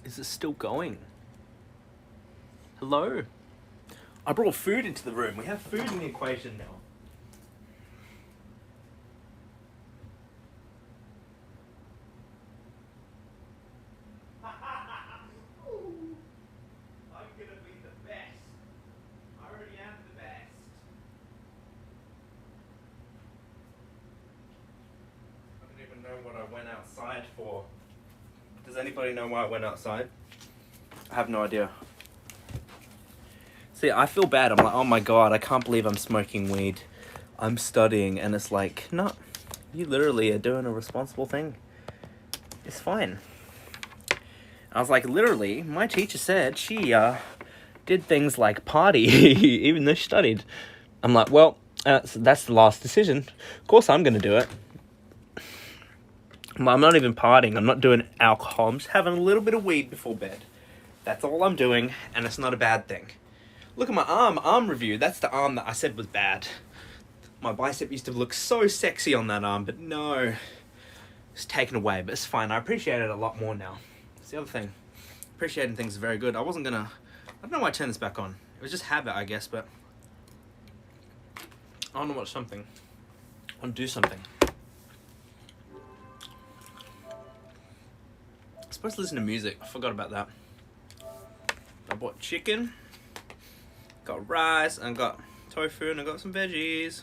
Is it still going? Hello? I brought food into the room. We have food in the equation now. I'm gonna be the best. I already am the best. I don't even know what I went outside for. Does anybody know why I went outside? I have no idea. See, I feel bad. I'm like, oh my god, I can't believe I'm smoking weed. I'm studying, and it's like, no, you literally are doing a responsible thing. It's fine. I was like, literally, my teacher said she did things like party, even though she studied. I'm like, well, that's the last decision. Of course I'm going to do it. I'm not even partying. I'm not doing alcohol. I'm just having a little bit of weed before bed. That's all I'm doing, and it's not a bad thing. Look at my arm review. That's the arm that I said was bad. My bicep used to look so sexy on that arm, but no. It's taken away, but it's fine. I appreciate it a lot more now. It's the other thing. Appreciating things is very good. I don't know why I turned this back on. It was just habit, I guess, but I want to watch something. I want to do something. I'm supposed to listen to music. I forgot about that. I bought chicken, got rice, and got tofu, and I got some veggies.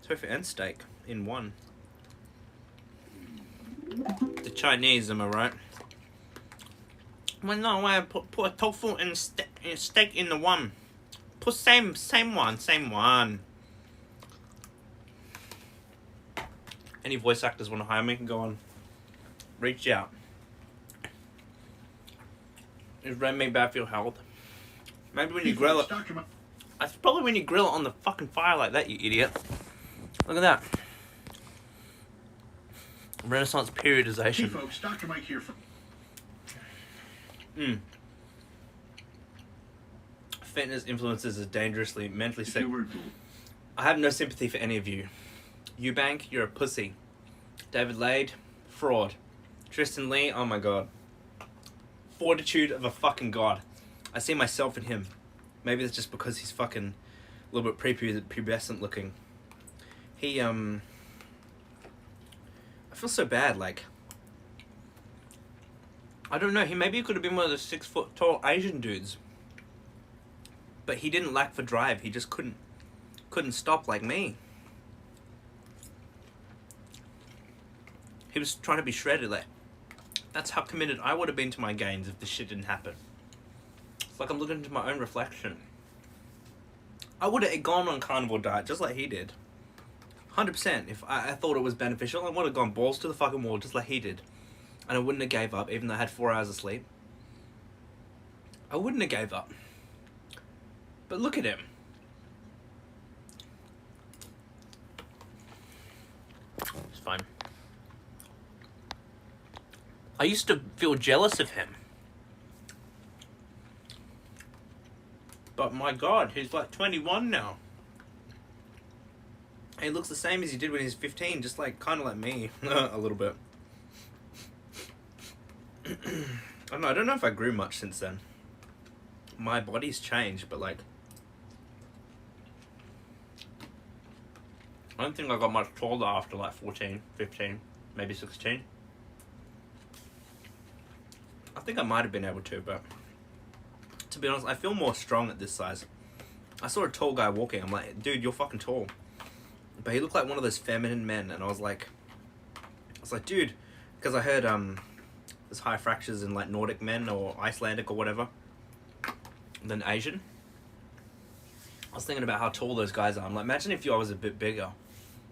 Tofu and steak in one. The Chinese, am I right? Well, no, I put tofu and steak in the one. Put same one. Any voice actors want to hire me? Go on. Reach out. Is red meat bad for your health? Maybe when you grill it. That's probably when you grill it on the fucking fire like that, you idiot. Look at that. Renaissance periodization. Hey folks, Dr. Mike here from... Fitness influences is dangerously mentally sick. I have no sympathy for any of you. Eubank, you're a pussy. David Lade, fraud. Tristan Lee, oh my god. Fortitude of a fucking god. I see myself in him. Maybe that's just because he's fucking a little bit prepubescent looking. He, I feel so bad, like, I don't know, maybe he could have been one of those 6 foot tall Asian dudes. But he didn't lack for drive, he just couldn't stop like me. He was trying to be shredded, like, that's how committed I would have been to my gains if this shit didn't happen. It's like I'm looking into my own reflection. I would have gone on carnivore diet just like he did. 100%. If I thought it was beneficial, I would have gone balls to the fucking wall just like he did. And I wouldn't have gave up, even though I had 4 hours of sleep. I wouldn't have gave up. But look at him. It's fine. I used to feel jealous of him. But my god, he's like 21 now. He looks the same as he did when he was 15, just like, kind of like me, a little bit. I don't know if I grew much since then. My body's changed, but like, I don't think I got much taller after like 14, 15, maybe 16. I think I might have been able to, but to be honest, I feel more strong at this size. I saw a tall guy walking, I'm like, dude, you're fucking tall. But he looked like one of those feminine men, and I was like, dude, because I heard there's higher fractures in like Nordic men or Icelandic or whatever than Asian. I was thinking about how tall those guys are. I'm like, imagine if I was a bit bigger.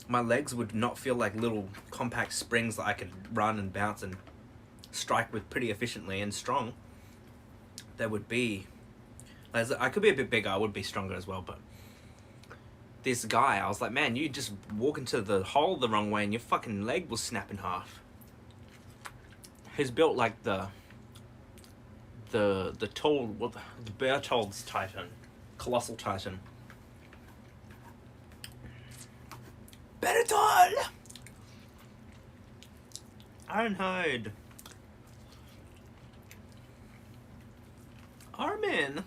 My legs would not feel like little compact springs that I could run and bounce and strike with pretty efficiently and strong. They would be, like, I could be a bit bigger, I would be stronger as well, but this guy, I was like, man, you just walk into the hole the wrong way and your fucking leg will snap in half. He's built like the Berthold's Titan, Colossal Titan. Berthold! Ironhide. Armin.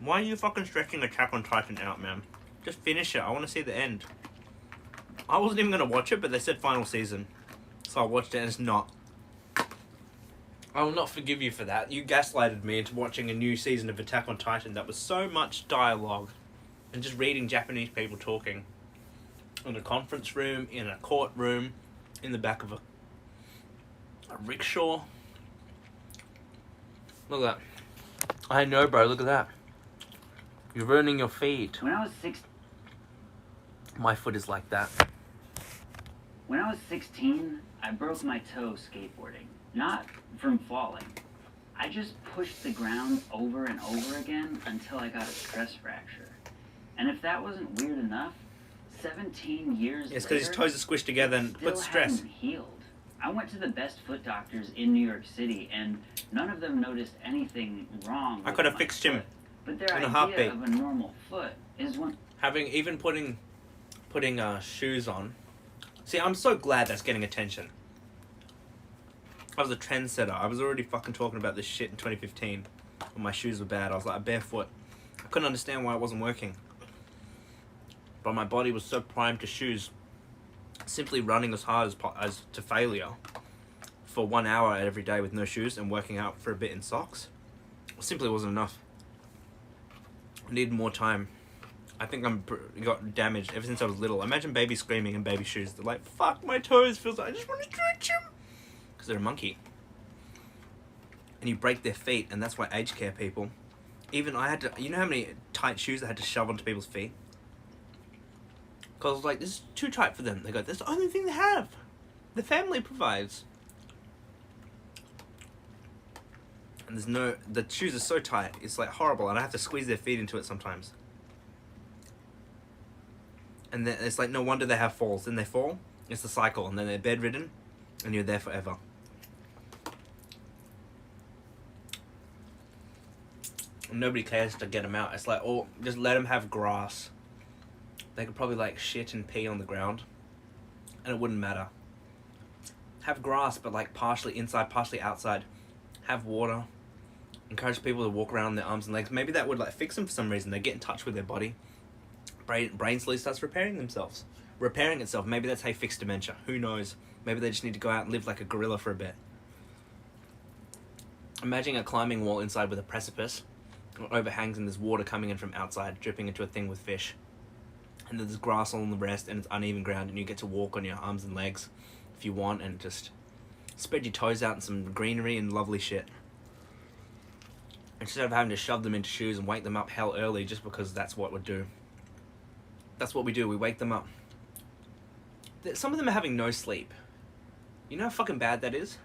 Why are you fucking stretching Attack on Titan out, man? Just finish it. I want to see the end. I wasn't even going to watch it, but they said final season. So I watched it and it's not. I will not forgive you for that. You gaslighted me into watching a new season of Attack on Titan that was so much dialogue and just reading Japanese people talking in a conference room, in a courtroom, in the back of a rickshaw. Look at that. I know, bro. Look at that. You're ruining your feet. When I was 16, my foot is like that. When I was 16, I broke my toe skateboarding. Not from falling. I just pushed the ground over and over again until I got a stress fracture. And if that wasn't weird enough, 17 years later, it's because his toes are squished together and put stress. Hadn't healed. I went to the best foot doctors in New York City, and none of them noticed anything wrong. I could have fixed him. But their in a idea heartbeat. of a normal foot is when Putting shoes on. See, I'm so glad that's getting attention. I was a trendsetter. I was already fucking talking about this shit in 2015 when my shoes were bad. I was like barefoot. I couldn't understand why it wasn't working. But my body was so primed to shoes. Simply running as hard as to failure for 1 hour every day with no shoes and working out for a bit in socks simply wasn't enough. I needed more time. I think got damaged ever since I was little. Imagine babies screaming in baby shoes. They're like, fuck my toes, feels like I just want to stretch them. Because they're a monkey. And you break their feet, and that's why aged care people. Even I had to, you know how many tight shoes I had to shove onto people's feet? Because I was like, this is too tight for them. They go, that's the only thing they have. The family provides. And the shoes are so tight, it's like horrible, and I have to squeeze their feet into it sometimes. And then it's like, no wonder they have falls. Then they fall, it's the cycle, and then they're bedridden, and you're there forever. And nobody cares to get them out. It's like, oh, just let them have grass. They could probably like shit and pee on the ground, and it wouldn't matter. Have grass, but like partially inside, partially outside. Have water. Encourage people to walk around their arms and legs. Maybe that would like fix them for some reason. They get in touch with their body. Brain slowly starts repairing itself. Maybe that's how you fix dementia. Who knows? Maybe they just need to go out and live like a gorilla for a bit. Imagine a climbing wall inside with a precipice, or overhangs, and there's water coming in from outside, dripping into a thing with fish. And there's grass all on the rest, and it's uneven ground, and you get to walk on your arms and legs if you want, and just spread your toes out in some greenery and lovely shit. Instead of having to shove them into shoes and wake them up hell early just because that's what we do. That's what we do, we wake them up. Some of them are having no sleep. You know how fucking bad that is?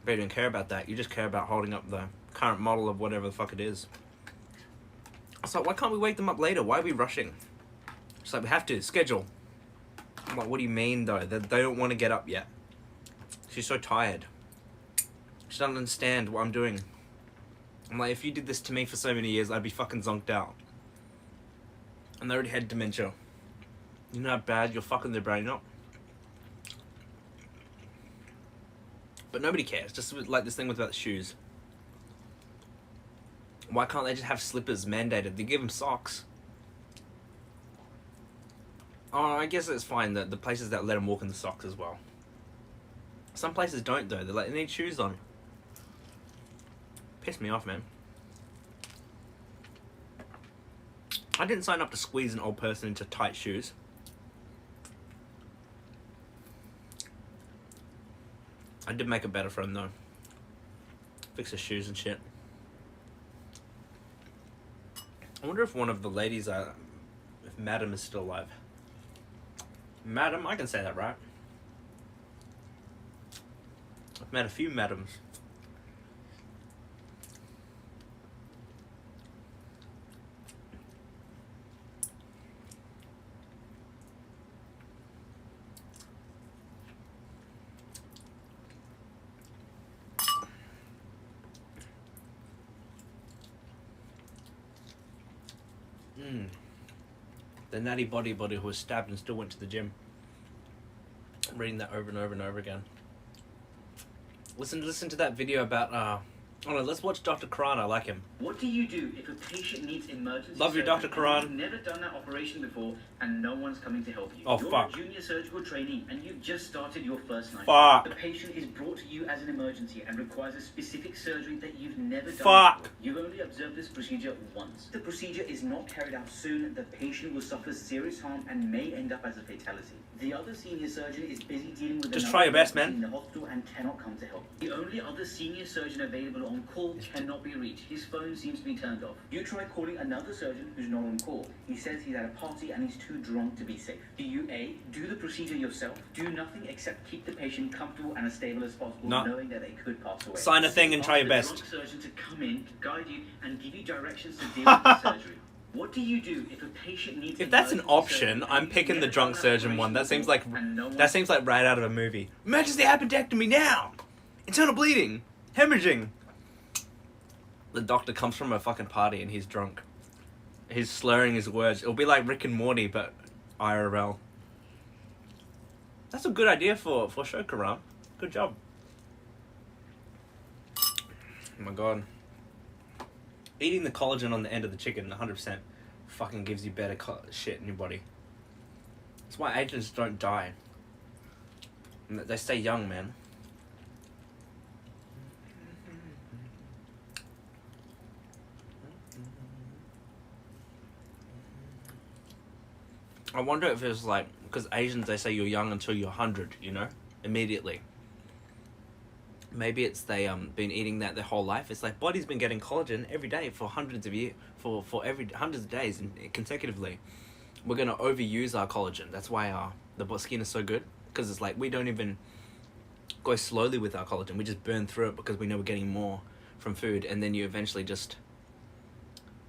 But you don't care about that, you just care about holding up the current model of whatever the fuck it is. So why can't we wake them up later? Why are we rushing? It's like, we have to, schedule. I'm like, what do you mean though? They don't want to get up yet. She's so tired. She doesn't understand what I'm doing. I'm like, if you did this to me for so many years, I'd be fucking zonked out. And they already had dementia. You know how bad you're fucking their brain up? But nobody cares. Just like this thing about the shoes. Why can't they just have slippers mandated? They give them socks. Oh, I guess it's fine that the places that let them walk in the socks as well. Some places don't though. They're like, they need shoes on. Pissed me off, man. I didn't sign up to squeeze an old person into tight shoes. I did make it better for him though. Fix his shoes and shit. I wonder if one of the ladies, if Madam is still alive. Madam, I can say that right. I've met a few madams. The natty bodybuilder who was stabbed and still went to the gym. reading that over and over and over again. Listen to that video about oh no, let's watch Dr. Karan. I like him. What do you do if a patient needs emergency Love you, surgery Dr. Karan. and you've never done that operation before and no one's coming to help you? Oh, You're fuck. a junior surgical trainee and you've just started your first night. Fuck. The patient is brought to you as an emergency and requires a specific surgery that you've never done Fuck. before. You've only observed this procedure once. The procedure is not carried out soon, the patient will suffer serious harm and may end up as a fatality. The other senior surgeon is busy dealing with Just another try your best, emergency man. in the hospital and cannot come to help. The only other senior surgeon available on call cannot be reached. His phone seems to be turned off. You try calling another surgeon who's not on call. He says he's at a party and he's too drunk to be safe. Do you A, do the procedure yourself, do nothing except keep the patient comfortable and as stable as possible, No. knowing that they could pass away? Sign a thing and try your Ask best. the drunk surgeon to come in, guide you, and give you directions to deal with the surgery. What do you do if a patient needs? If that's an emergency option, surgery I'm and picking you've the never drunk done surgeon operation one. That seems before like and no one- that seems like right out of a movie. Emergency appendectomy now. Internal bleeding, hemorrhaging. The doctor comes from a fucking party and he's drunk. He's slurring his words. It'll be like Rick and Morty, but IRL. That's a good idea for show, Karam. Good job. Oh my god. Eating the collagen on the end of the chicken, 100%, fucking gives you better shit in your body. That's why agents don't die. And they stay young, man. I wonder if it's like, because Asians, they say you're young until you're 100, you know? Immediately. Maybe it's they been eating that their whole life. It's like body's been getting collagen every day for hundreds of years, for every hundreds of days and consecutively. We're gonna overuse our collagen. That's why the skin is so good, because it's like we don't even go slowly with our collagen. We just burn through it because we know we're getting more from food, and then you eventually just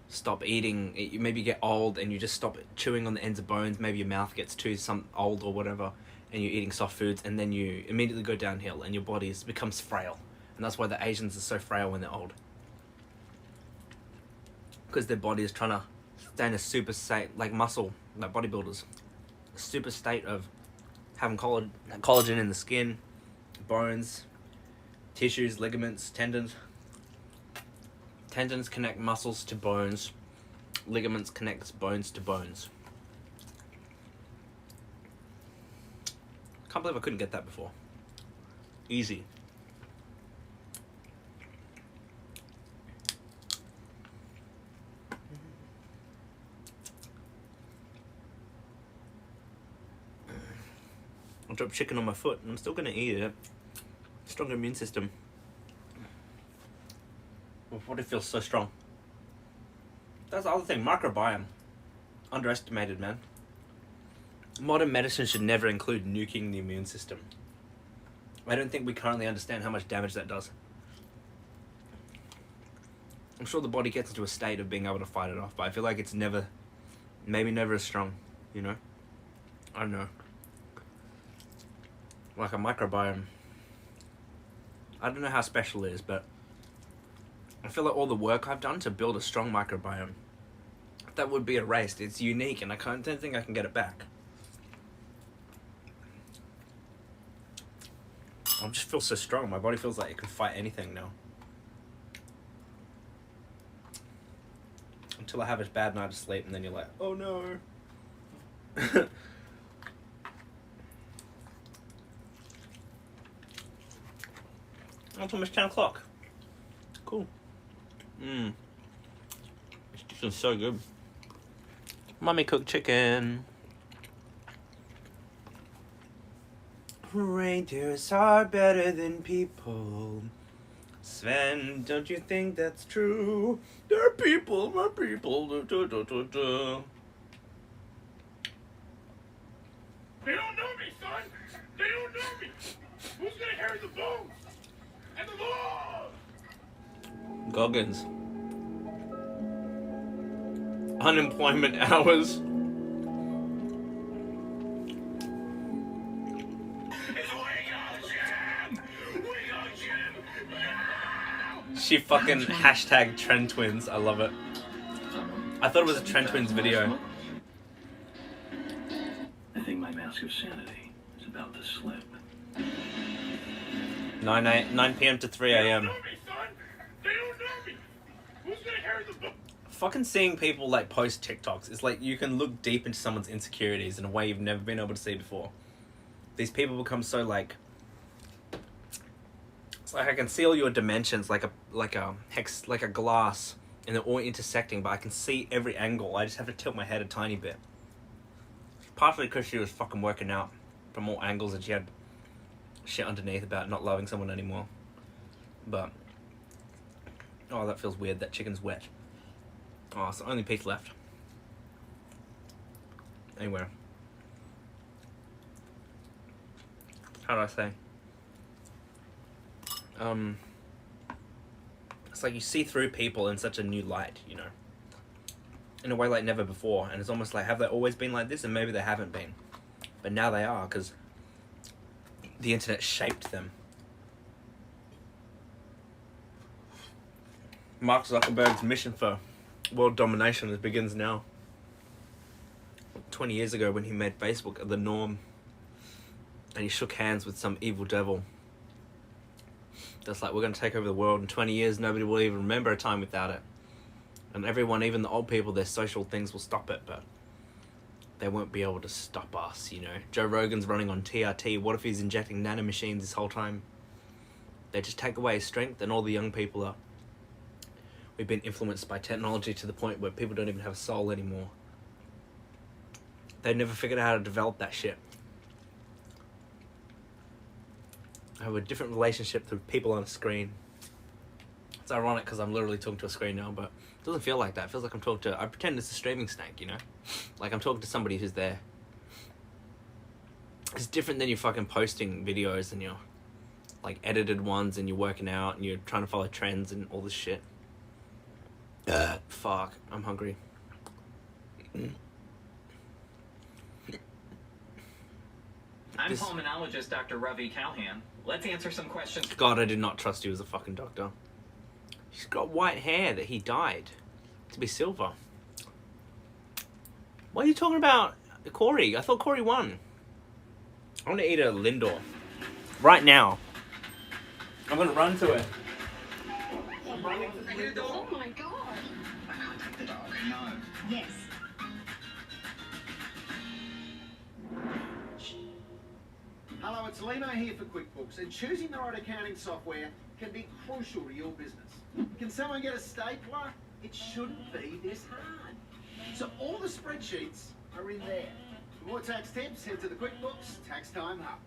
stop eating. You maybe get old and you just stop chewing on the ends of bones. Maybe your mouth gets too old or whatever, and you're eating soft foods, and then you immediately go downhill and your body becomes frail. And that's why the Asians are so frail when they're old, because their body is trying to stay in a super state, like muscle, like bodybuilders, a super state of having collagen in the skin, bones, tissues, ligaments, tendons. Tendons connect muscles to bones. Ligaments connects bones to bones. Can't believe I couldn't get that before. Easy. I dropped chicken on my foot and I'm still gonna eat it. Stronger immune system. What it feels so strong. That's the other thing, microbiome. Underestimated, man. Modern medicine should never include nuking the immune system. I don't think we currently understand how much damage that does. I'm sure the body gets into a state of being able to fight it off, but I feel like it's never, maybe never as strong, you know? I don't know. Like a microbiome. I don't know how special it is, but I feel like all the work I've done to build a strong microbiome, that would be erased. It's unique and I don't think I can get it back. I just feel so strong. My body feels like it can fight anything now. Until I have a bad night of sleep and then you're like, oh no. It's almost 10 o'clock. Cool. This chicken's so good. Mummy cooked chicken. Reindeers are better than people. Sven, don't you think that's true? They're people, we're people. They don't know me, son. They don't know me. Who's gonna carry the bones and the law? Goggins. Unemployment hours. She fucking hashtag Trend Twins. I love it. I thought it was a Trend Twins video. I think my mask of sanity is It's about to slip. 9 p.m. to 3 They a.m. don't know me, son. They don't know me. Who's gonna carry the book? Fucking seeing people like post TikToks, it's like you can look deep into someone's insecurities in a way you've never been able to see before. These people become so like, it's like I can see all your dimensions like a glass, and they're all intersecting, but I can see every angle. I just have to tilt my head a tiny bit. Partly because she was fucking working out from all angles and she had shit underneath about not loving someone anymore. But oh, that feels weird. That chicken's wet. Oh, it's the only piece left. Anyway. How do I say? It's like you see through people in such a new light, you know? In a way like never before. And it's almost like, have they always been like this? And maybe they haven't been. But now they are, because the internet shaped them. Mark Zuckerberg's mission for world domination begins now. 20 years ago when he made Facebook the norm and he shook hands with some evil devil that's like, we're going to take over the world in 20 years, nobody will even remember a time without it, and everyone, even the old people, their social things will stop it, but they won't be able to stop us, you know. Joe Rogan's running on TRT. What if he's injecting nanomachines this whole time? They just take away his strength, and all the young people are, we've been influenced by technology to the point where people don't even have a soul anymore. They never figured out how to develop that shit. I have a different relationship to people on a screen. It's ironic because I'm literally talking to a screen now, but it doesn't feel like that. It feels like I'm talking to, I pretend it's a streaming snake, you know? Like I'm talking to somebody who's there. It's different than you fucking posting videos and your like edited ones and you're working out and you're trying to follow trends and all this shit. Fuck, I'm hungry. I'm pulmonologist Dr. Ravi Calhan. Let's answer some questions. God, I did not trust you as a fucking doctor. He's got white hair that he dyed to be silver. What are you talking about, Corey? I thought Corey won. I want to eat a Lindor. Right now. I'm going to run to it. Oh my god. I can't take the dog. No. Yes. Hello, it's Lino here for QuickBooks, and choosing the right accounting software can be crucial to your business. Can someone get a stapler? It shouldn't be this hard. So all the spreadsheets are in there. For more tax tips, head to the QuickBooks Tax Time Hub.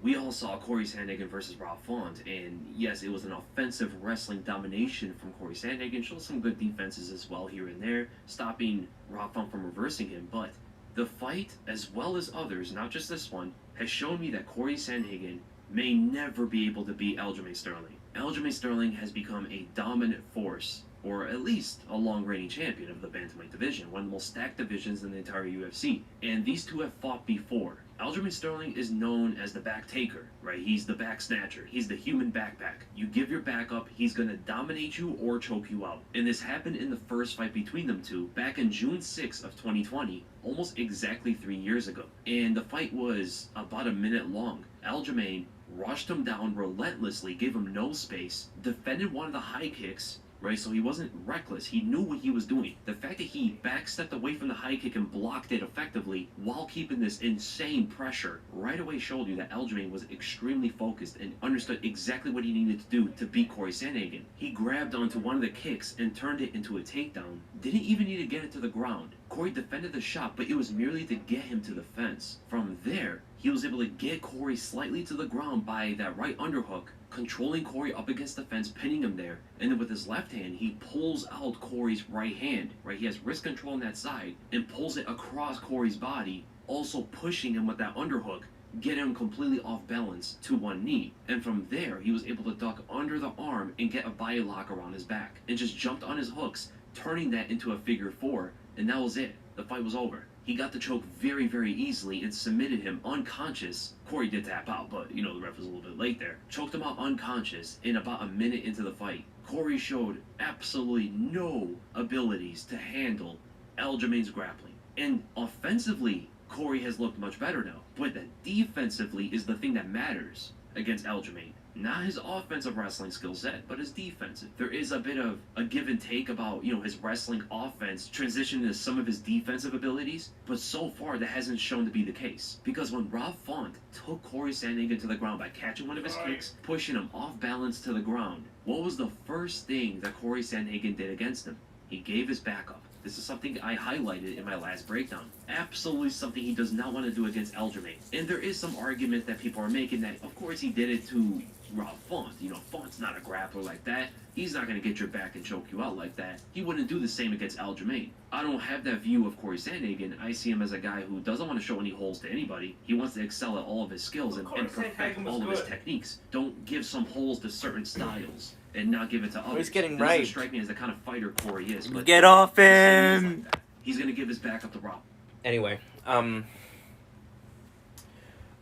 We all saw Corey Sandhagen versus Rob Font, and yes, it was an offensive wrestling domination from Corey Sandhagen. Showed some good defenses as well here and there, stopping Rob Font from reversing him. But the fight, as well as others, not just this one, has shown me that Corey Sandhagen may never be able to beat Aljamain Sterling. Aljamain Sterling has become a dominant force, or at least a long-reigning champion of the bantamweight division, one of the most stacked divisions in the entire UFC. And these two have fought before. Aljamain Sterling is known as the back taker, right? He's the back snatcher. He's the human backpack. You give your back up, he's gonna dominate you or choke you out. And this happened in the first fight between them two back in June 6th of 2020, almost exactly 3 years ago. And the fight was about a minute long. Aljamain rushed him down relentlessly, gave him no space, defended one of the high kicks, right? So he wasn't reckless. He knew what he was doing. The fact that he backstepped away from the high kick and blocked it effectively while keeping this insane pressure right away showed you that Aljamain was extremely focused and understood exactly what he needed to do to beat Corey Sandhagen. He grabbed onto one of the kicks and turned it into a takedown. Didn't even need to get it to the ground. Corey defended the shot, but it was merely to get him to the fence. From there, he was able to get Corey slightly to the ground by that right underhook, controlling Corey up against the fence, pinning him there. And then with his left hand, he pulls out Corey's right hand, right? He has wrist control on that side and pulls it across Corey's body, also pushing him with that underhook, get him completely off balance to one knee. And from there, he was able to duck under the arm and get a body lock around his back and just jumped on his hooks, turning that into a figure four. And that was it. The fight was over. He got the choke very, very easily and submitted him unconscious. Corey did tap out, but, you know, the ref was a little bit late there. Choked him out unconscious in about a minute into the fight. Corey showed absolutely no abilities to handle Aljamain's grappling. And offensively, Corey has looked much better now. But that defensively is the thing that matters against Aljamain. Not his offensive wrestling skill set, but his defensive. There is a bit of a give and take about, his wrestling offense transitioning to some of his defensive abilities, but so far that hasn't shown to be the case. Because when Rob Font took Corey Sandhagen to the ground by catching one of his kicks, pushing him off balance to the ground, what was the first thing that Corey Sandhagen did against him? He gave his back up. This is something I highlighted in my last breakdown. Absolutely something he does not want to do against Aljamain. And there is some argument that people are making that, of course, he did it to Rob Font. Font's not a grappler like that. He's not going to get your back and choke you out like that. He wouldn't do the same against Aljamain. I don't have that view of Corey Sandhagen. I see him as a guy who doesn't want to show any holes to anybody. He wants to excel at all of his skills and perfect all of his techniques. Don't give some holes to certain styles and not give it to others. He's getting This doesn't raped. strike me as the kind of fighter Corey is. But Get off him! he's going to give his back up to Rob. Anyway, I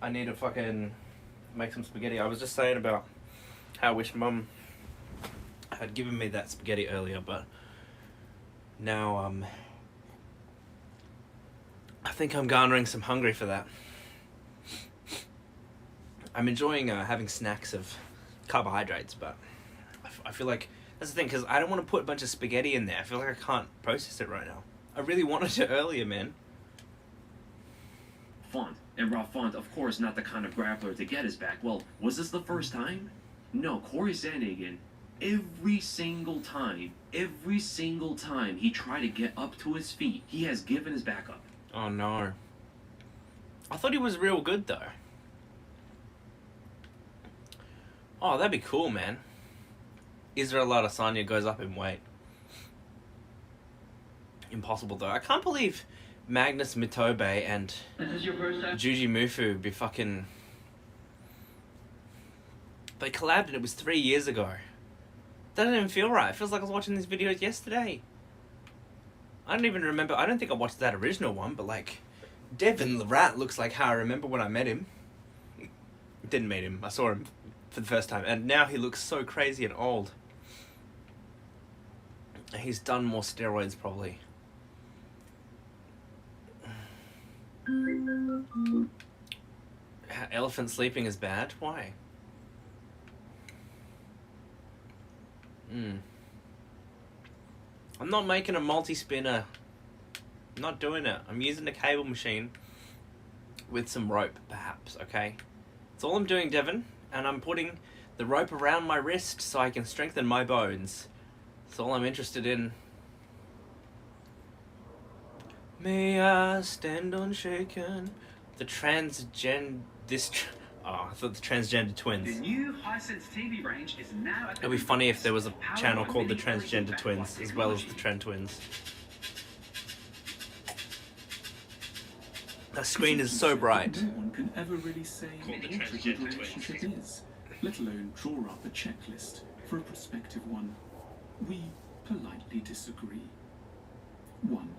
need to fucking make some spaghetti. I was just saying about how I wish Mum had given me that spaghetti earlier, but now, I think I'm garnering some hungry for that. I'm enjoying having snacks of carbohydrates, but I feel like that's the thing, because I don't want to put a bunch of spaghetti in there. I feel like I can't process it right now. I really wanted it earlier, man. Font. And Rob Font, of course, not the kind of grappler to get his back. Well, was this the first time? No, Corey Sandhagen, every single time he tried to get up to his feet, he has given his back up. Oh no. I thought he was real good though. Oh, that'd be cool, man. Israel Adesanya goes up in weight. Impossible though. I can't believe Magnus Mitobe and Juji Mufu be fucking... They collabed and it was 3 years ago. That doesn't even feel right. It feels like I was watching these videos yesterday. I don't even remember. I don't think I watched that original one, but like, Devin the Rat looks like how I remember when I met him. Didn't meet him. I saw him for the first time, and now he looks so crazy and old. He's done more steroids, probably. Elephant sleeping is bad? Why? I'm not making a multi-spinner. I'm not doing it. I'm using a cable machine with some rope, perhaps, okay? That's all I'm doing, Devin. And I'm putting the rope around my wrist so I can strengthen my bones. That's all I'm interested in. May I stand unshaken? The I thought the transgender twins. The new Hisense TV range is now at the It'd be funny if there was a channel called the Transgender Twins as well as the Trend Twins. That screen is so bright. No one can ever really say Called the what a Transgender good Twins. relationship is, let alone draw up a checklist for a prospective one. We politely disagree. 1.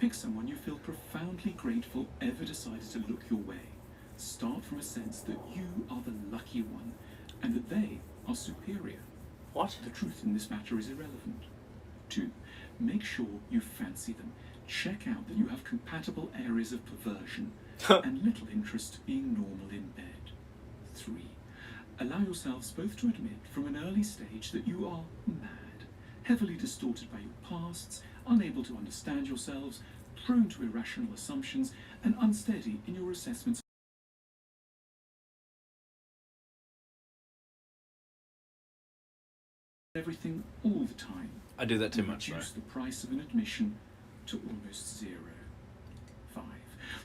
Pick someone you feel profoundly grateful ever decided to look your way. Start from a sense that you are the lucky one and that they are superior. What? The truth in this matter is irrelevant. 2. Make sure you fancy them. Check out that you have compatible areas of perversion and little interest being normal in bed. 3. Allow yourselves both to admit from an early stage that you are mad, heavily distorted by your pasts, unable to understand yourselves, prone to irrational assumptions, and unsteady in your assessments of everything all the time. I do that too and much, though. reduce the price of an admission to almost 0. 5.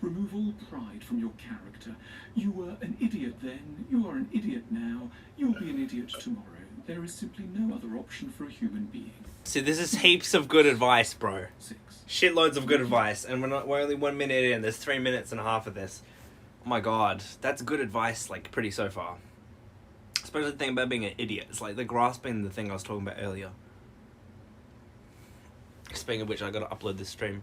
Remove all pride from your character. You were an idiot then, you are an idiot now, you'll be an idiot tomorrow. There is simply no other option for a human being. See, this is heaps of good advice, bro. 6. Shitloads of good advice, and we're only 1 minute in. There's 3 minutes and a half of this. Oh my god, that's good advice, like, pretty so far. Especially the thing about being an idiot. It's like they're grasping the thing I was talking about earlier. Speaking of which, I gotta upload this stream.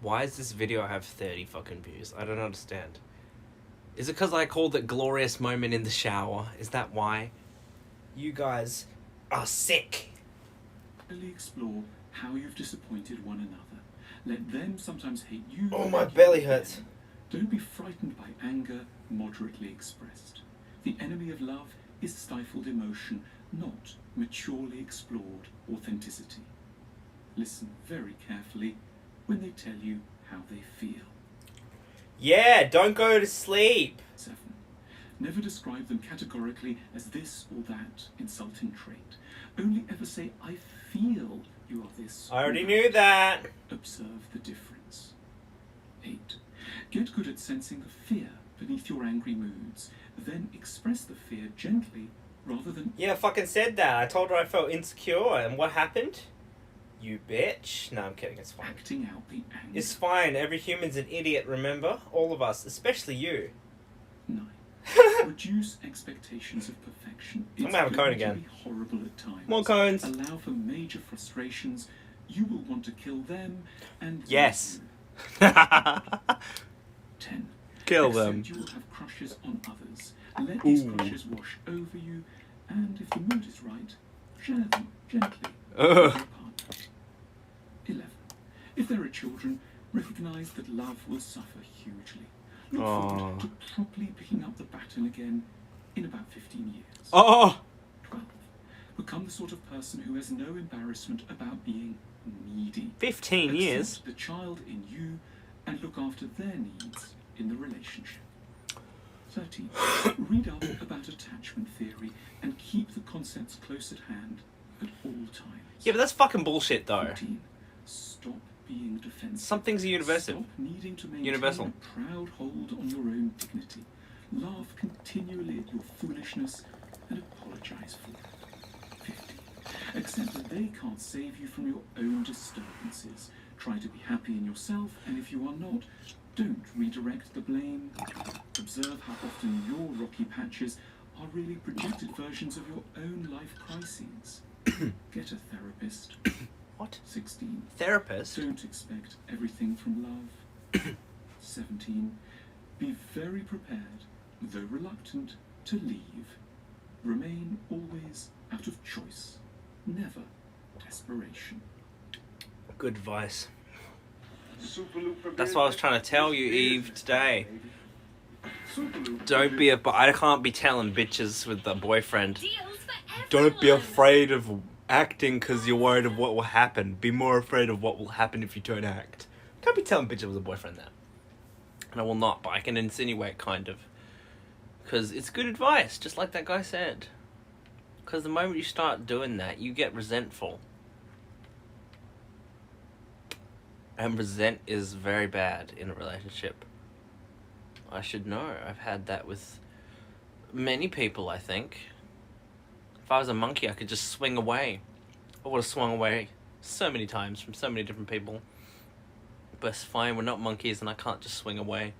Why does this video have 30 fucking views? I don't understand. Is it because I called it glorious moment in the shower? Is that why? You guys are sick. Really explore how you've disappointed one another. Let them sometimes hate you. Oh, my and you belly them. hurts. Don't be frightened by anger moderately expressed. The enemy of love is stifled emotion, not maturely explored authenticity. Listen very carefully when they tell you how they feel. Yeah, don't go to sleep. 7. Never describe them categorically as this or that insulting trait. Only ever say, I feel you are this. I already or knew that. Observe the difference. 8. Get good at sensing the fear beneath your angry moods. Then express the fear gently rather than... Yeah, I fucking said that. I told her I felt insecure, and what happened? You bitch. No, I'm kidding, it's fine. acting out the anger. It's fine, every human's an idiot, remember? All of us, especially you. 9. Reduce expectations of perfection. I'm gonna have a cone going to again. be horrible at times. More cones. Allow for major frustrations. You will want to kill them and Yes. you. 10. Kill Accept them. You will have crushes on others. Let these Ooh. crushes wash over you, and if the mood is right, share them gently Ugh. with your partner. 11. If there are children, recognize that love will suffer hugely. Look forward to properly picking up the baton again in about 15 years. Oh! 12. Become the sort of person who has no embarrassment about being needy. 15 Accept years? the child in you and look after their needs in the relationship. 13. Read up about attachment theory and keep the concepts close at hand at all times. Yeah, but that's fucking bullshit, though. 14. Stop being defensive. Some things are universal. Stop needing to maintain Universal. a proud hold on your own dignity. Laugh continually at your foolishness and apologize for it. 15. Accept that they can't save you from your own disturbances. Try to be happy in yourself, and if you are not, don't redirect the blame. Observe how often your rocky patches are really projected versions of your own life crises. Get a therapist. What? 16. Therapist? Don't expect everything from love. 17. Be very prepared, though reluctant, to leave. Remain always out of choice, never desperation. Good advice. That's what I was trying to tell you, Eve, today. Don't be a... I can't be telling bitches with a boyfriend. Don't be afraid of acting because you're worried of what will happen. Be more afraid of what will happen if you don't act. Can't be telling bitches with a boyfriend that. And I will not, but I can insinuate, kind of. Because it's good advice, just like that guy said. Because the moment you start doing that, you get resentful. And resent is very bad in a relationship. I should know. I've had that with many people, I think. If I was a monkey, I could just swing away. I would have swung away so many times from so many different people. But it's fine, we're not monkeys and I can't just swing away.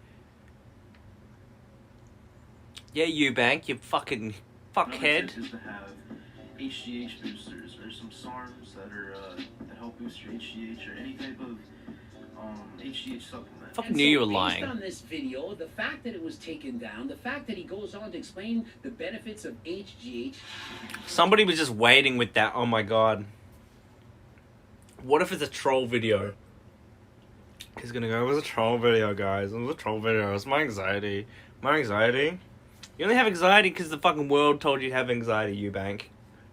Yeah, Eubank, you fucking fuckhead. Is to have HGH boosters or some SARMs that are that help boost your HGH or any type of HGH supplement. Fucking knew you were lying. Based on this video, the fact that it was taken down, the fact that he goes on to explain the benefits of HGH. Somebody was just waiting with that. Oh my god. What if it's a troll video? He's gonna go, it was a troll video, guys. It was a troll video. It's my anxiety. My anxiety? You only have anxiety because the fucking world told you to have anxiety, Eubank.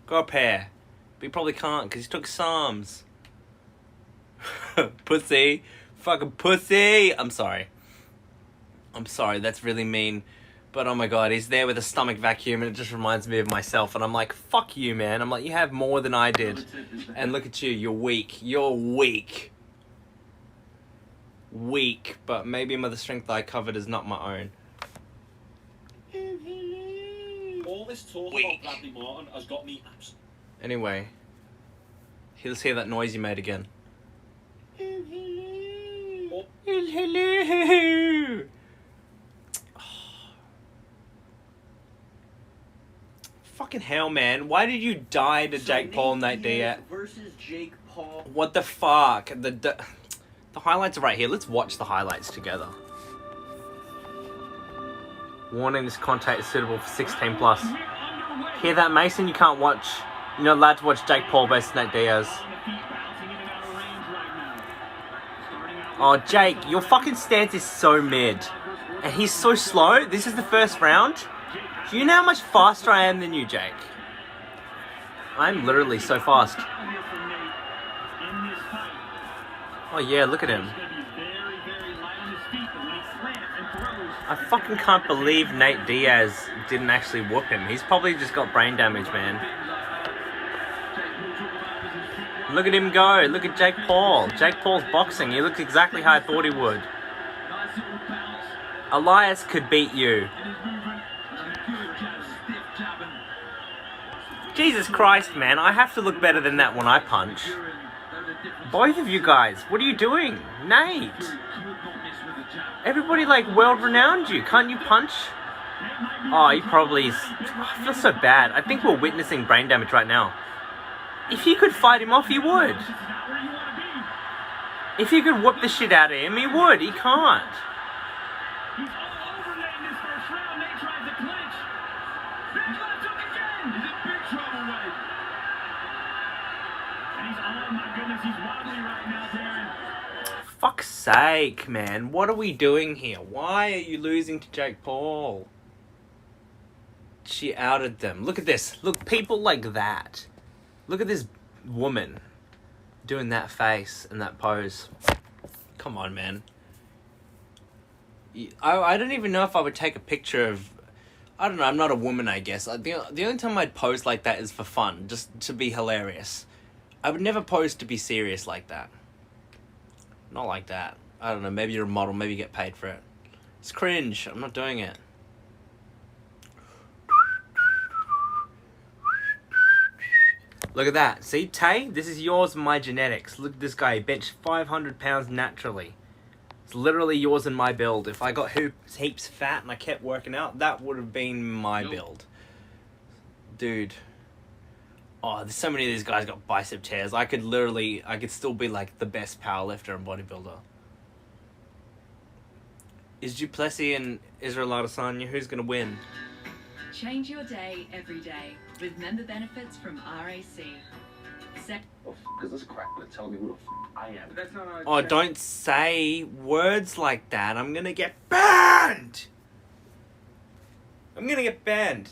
Go a pair. But you probably can't because you took Psalms. Pussy. Fucking pussy. I'm sorry. That's really mean. But oh my god, he's there with a stomach vacuum and it just reminds me of myself. And I'm like, fuck you, man. I'm like, you have more than I did. And look at you, you're weak. You're weak. Weak. But maybe my the strength I covered is not my own. All this talk about Bradley Martin has got me abs. Anyway. Let's hear that noise you made again. Hello. Fucking hell, man. Why did you die to Jake Paul and that day? Versus Jake Paul. What the fuck? The highlights are right here. Let's watch the highlights together. Warning, this content is suitable for 16 plus. Hear that, Mason? You can't watch. You're not allowed to watch Jake Paul versus Nate Diaz. Oh, Jake, your fucking stance is so mid. And he's so slow. This is the first round. Do you know how much faster I am than you, Jake? I'm literally so fast. Oh yeah, look at him. I fucking can't believe Nate Diaz didn't actually whoop him. He's probably just got brain damage, man. Look at him go. Look at Jake Paul. Jake Paul's boxing. He looks exactly how I thought he would. Elias could beat you. Jesus Christ, man. I have to look better than that when I punch. Both of you guys, what are you doing? Nate! Everybody, like, world-renowned you. Can't you punch? Oh, he probably is... I feel so bad. I think we're witnessing brain damage right now. If you could fight him off, he would. If you could whoop the shit out of him, he would. He can't. Fuck's sake, man. What are we doing here? Why are you losing to Jake Paul? She outed them. Look at this. Look, people like that. Look at this woman doing that face and that pose. Come on, man. I don't even know if I would take a picture of... I don't know, I'm not a woman, I guess. The only time I'd pose like that is for fun, just to be hilarious. I would never pose to be serious like that. Not like that. I don't know, maybe you're a model, maybe you get paid for it. It's cringe, I'm not doing it. Look at that. See, Tay, this is yours and my genetics. Look at this guy, he benched 500 pounds naturally. It's literally yours and my build. If I got heaps fat and I kept working out, that would have been my build. Dude. Oh, there's so many of these guys got bicep tears. I could still be like the best powerlifter and bodybuilder. Is Duplessis and Israel Adesanya, who's going to win? Change your day every day with member benefits from RAC. Because this cracklet telling me who the I am. But that's not how Oh, don't say words like that. I'm going to get banned. I'm going to get banned.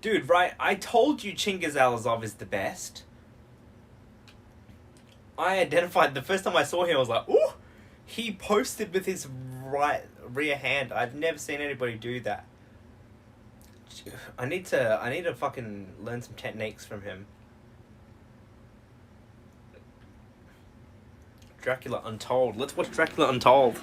Dude, right, I told you Chingiz Alazov is the best. I identified, the first time I saw him, I was like, ooh! He posted with his right rear hand. I've never seen anybody do that. I need to fucking learn some techniques from him. Dracula Untold. Let's watch Dracula Untold.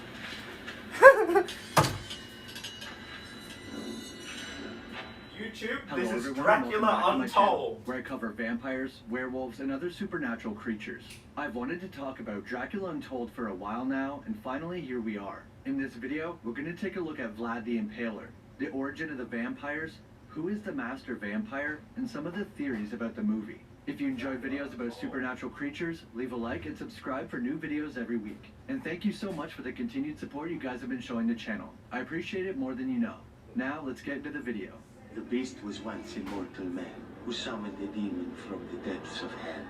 YouTube, Hello, this is everyone, Dracula welcome back to my channel, Untold. where I cover vampires, werewolves, and other supernatural creatures. I've wanted to talk about Dracula Untold for a while now, and finally here we are. In this video, we're going to take a look at Vlad the Impaler, the origin of the vampires, who is the master vampire, and some of the theories about the movie. If you enjoy videos about supernatural creatures, leave a like and subscribe for new videos every week. And thank you so much for the continued support you guys have been showing the channel. I appreciate it more than you know. Now, let's get into the video. The beast was once a mortal man who summoned a demon from the depths of hell.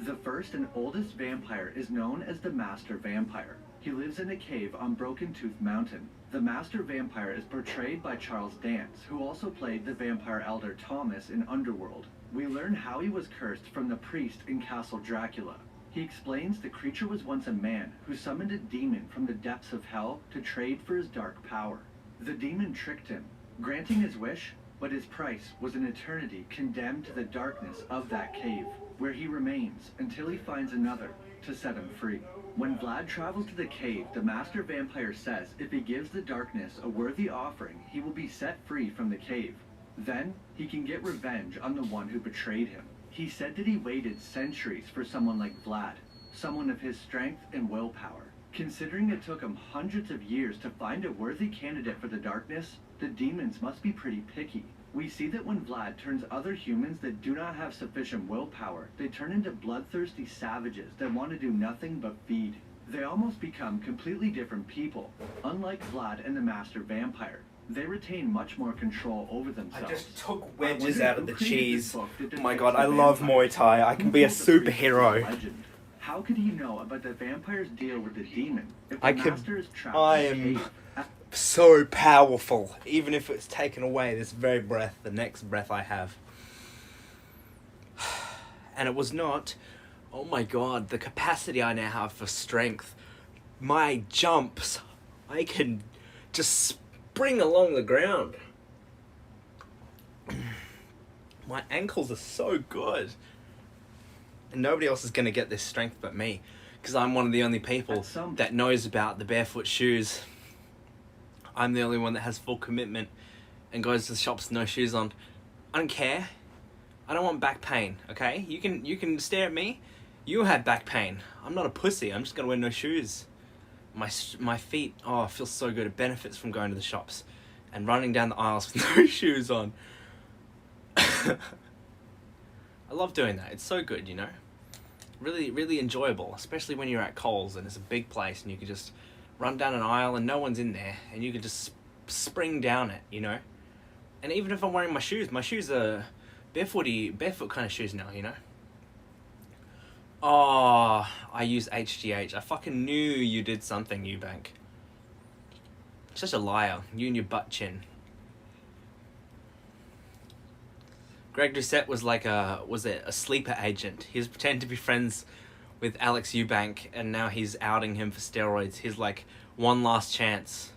The first and oldest vampire is known as the Master Vampire. He lives in a cave on Broken Tooth Mountain. The Master Vampire is portrayed by Charles Dance, who also played the vampire elder Thomas in Underworld. We learn how he was cursed from the priest in Castle Dracula. He explains the creature was once a man who summoned a demon from the depths of hell to trade for his dark power. The demon tricked him, granting his wish, but his price was an eternity condemned to the darkness of that cave, where he remains until he finds another to set him free. When Vlad travels to the cave, the Master Vampire says if he gives the darkness a worthy offering, he will be set free from the cave. Then, he can get revenge on the one who betrayed him. He said that he waited centuries for someone like Vlad, someone of his strength and willpower. Considering it took him hundreds of years to find a worthy candidate for the darkness, the demons must be pretty picky. We see that when Vlad turns other humans that do not have sufficient willpower, they turn into bloodthirsty savages that want to do nothing but feed. They almost become completely different people. Unlike Vlad and the Master Vampire, They retain much more control over themselves. I just took I wonder wedges out of who the created cheese. this book that Oh my depicts god, I the love vampire? Muay Thai. I can Who be a told the priests superhero. this legend? How could he know about the vampire's deal with the demon if the I can- master is trapped I in a am cave? so powerful. Even if it's taken away, this very breath, the next breath I have. And it was not, oh my god, the capacity I now have for strength. My jumps, I can just spring along the ground. My ankles are so good. And nobody else is going to get this strength but me. Because I'm one of the only people that knows about the barefoot shoes. I'm the only one that has full commitment and goes to the shops with no shoes on. I don't care. I don't want back pain, okay? You can stare at me. You have back pain. I'm not a pussy. I'm just going to wear no shoes. My feet, oh, it feels so good. It benefits from going to the shops and running down the aisles with no shoes on. I love doing that. It's so good, you know? Really, really enjoyable, especially when you're at Coles and it's a big place and you can just run down an aisle and no one's in there and you can just spring down it, you know? And even if I'm wearing my shoes are barefoot kind of shoes now, you know? Oh, I use HGH. I fucking knew you did something, Eubank. Such a liar. You and your butt chin. Greg Doucette was like a sleeper agent. He was pretending to be friends with Alex Eubank, and now he's outing him for steroids. He's like, one last chance.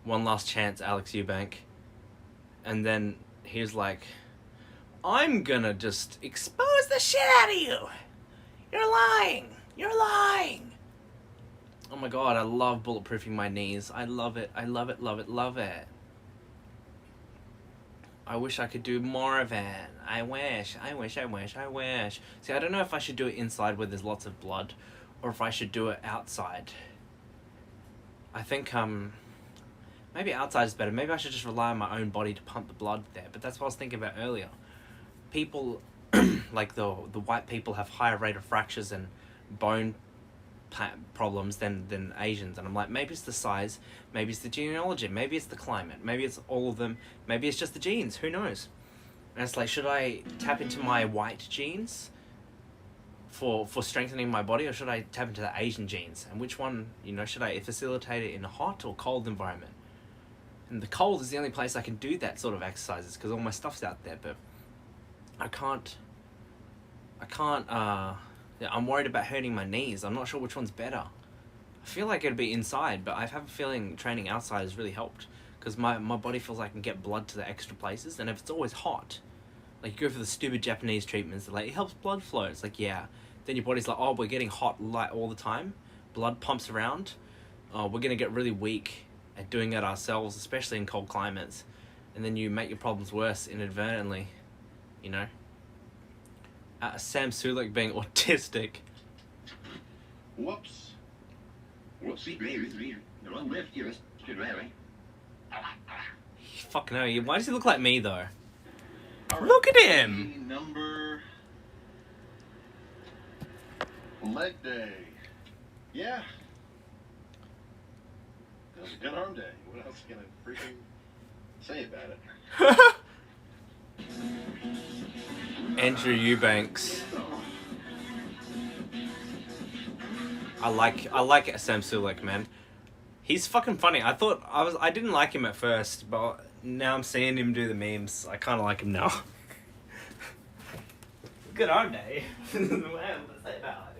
One last chance, Alex Eubank. And then he's like, I'm gonna just expose the shit out of you. You're lying. You're lying. Oh my god, I love bulletproofing my knees. I love it. I love it, love it, love it. I wish I could do more of it. I wish. See, I don't know if I should do it inside where there's lots of blood, or if I should do it outside. I think, maybe outside is better. Maybe I should just rely on my own body to pump the blood there. But that's what I was thinking about earlier. People, like the white people have higher rate of fractures and bone problems than Asians, and I'm like, maybe it's the size, maybe it's the genealogy, maybe it's the climate, maybe it's all of them, maybe it's just the genes, who knows? And it's like, should I tap into my white genes for strengthening my body, or should I tap into the Asian genes? And which one, you know, should I facilitate it in a hot or cold environment? And the cold is the only place I can do that sort of exercises because all my stuff's out there, but I can't yeah, I'm worried about hurting my knees. I'm not sure which one's better. I feel like it'd be inside, but I have a feeling training outside has really helped because my body feels like I can get blood to the extra places, and if it's always hot, like you go for the stupid Japanese treatments, they're like, it helps blood flow. It's like, yeah. Then your body's like, oh, we're getting hot light all the time. Blood pumps around. Oh, we're going to get really weak at doing it ourselves, especially in cold climates. And then you make your problems worse inadvertently, you know? Sam Sulek being autistic. Whoops. Whoopsie. The wrong left here. Fucking hell, why does he look like me though? Right. Look at him! Number... Leg day. Yeah. It was a good arm day. What else can I freaking say about it? Andrew Eubanks. I like Sam Sulek, man. He's fucking funny. I didn't like him at first, but now I'm seeing him do the memes. I kind of like him now. Good arm day. What to say about it?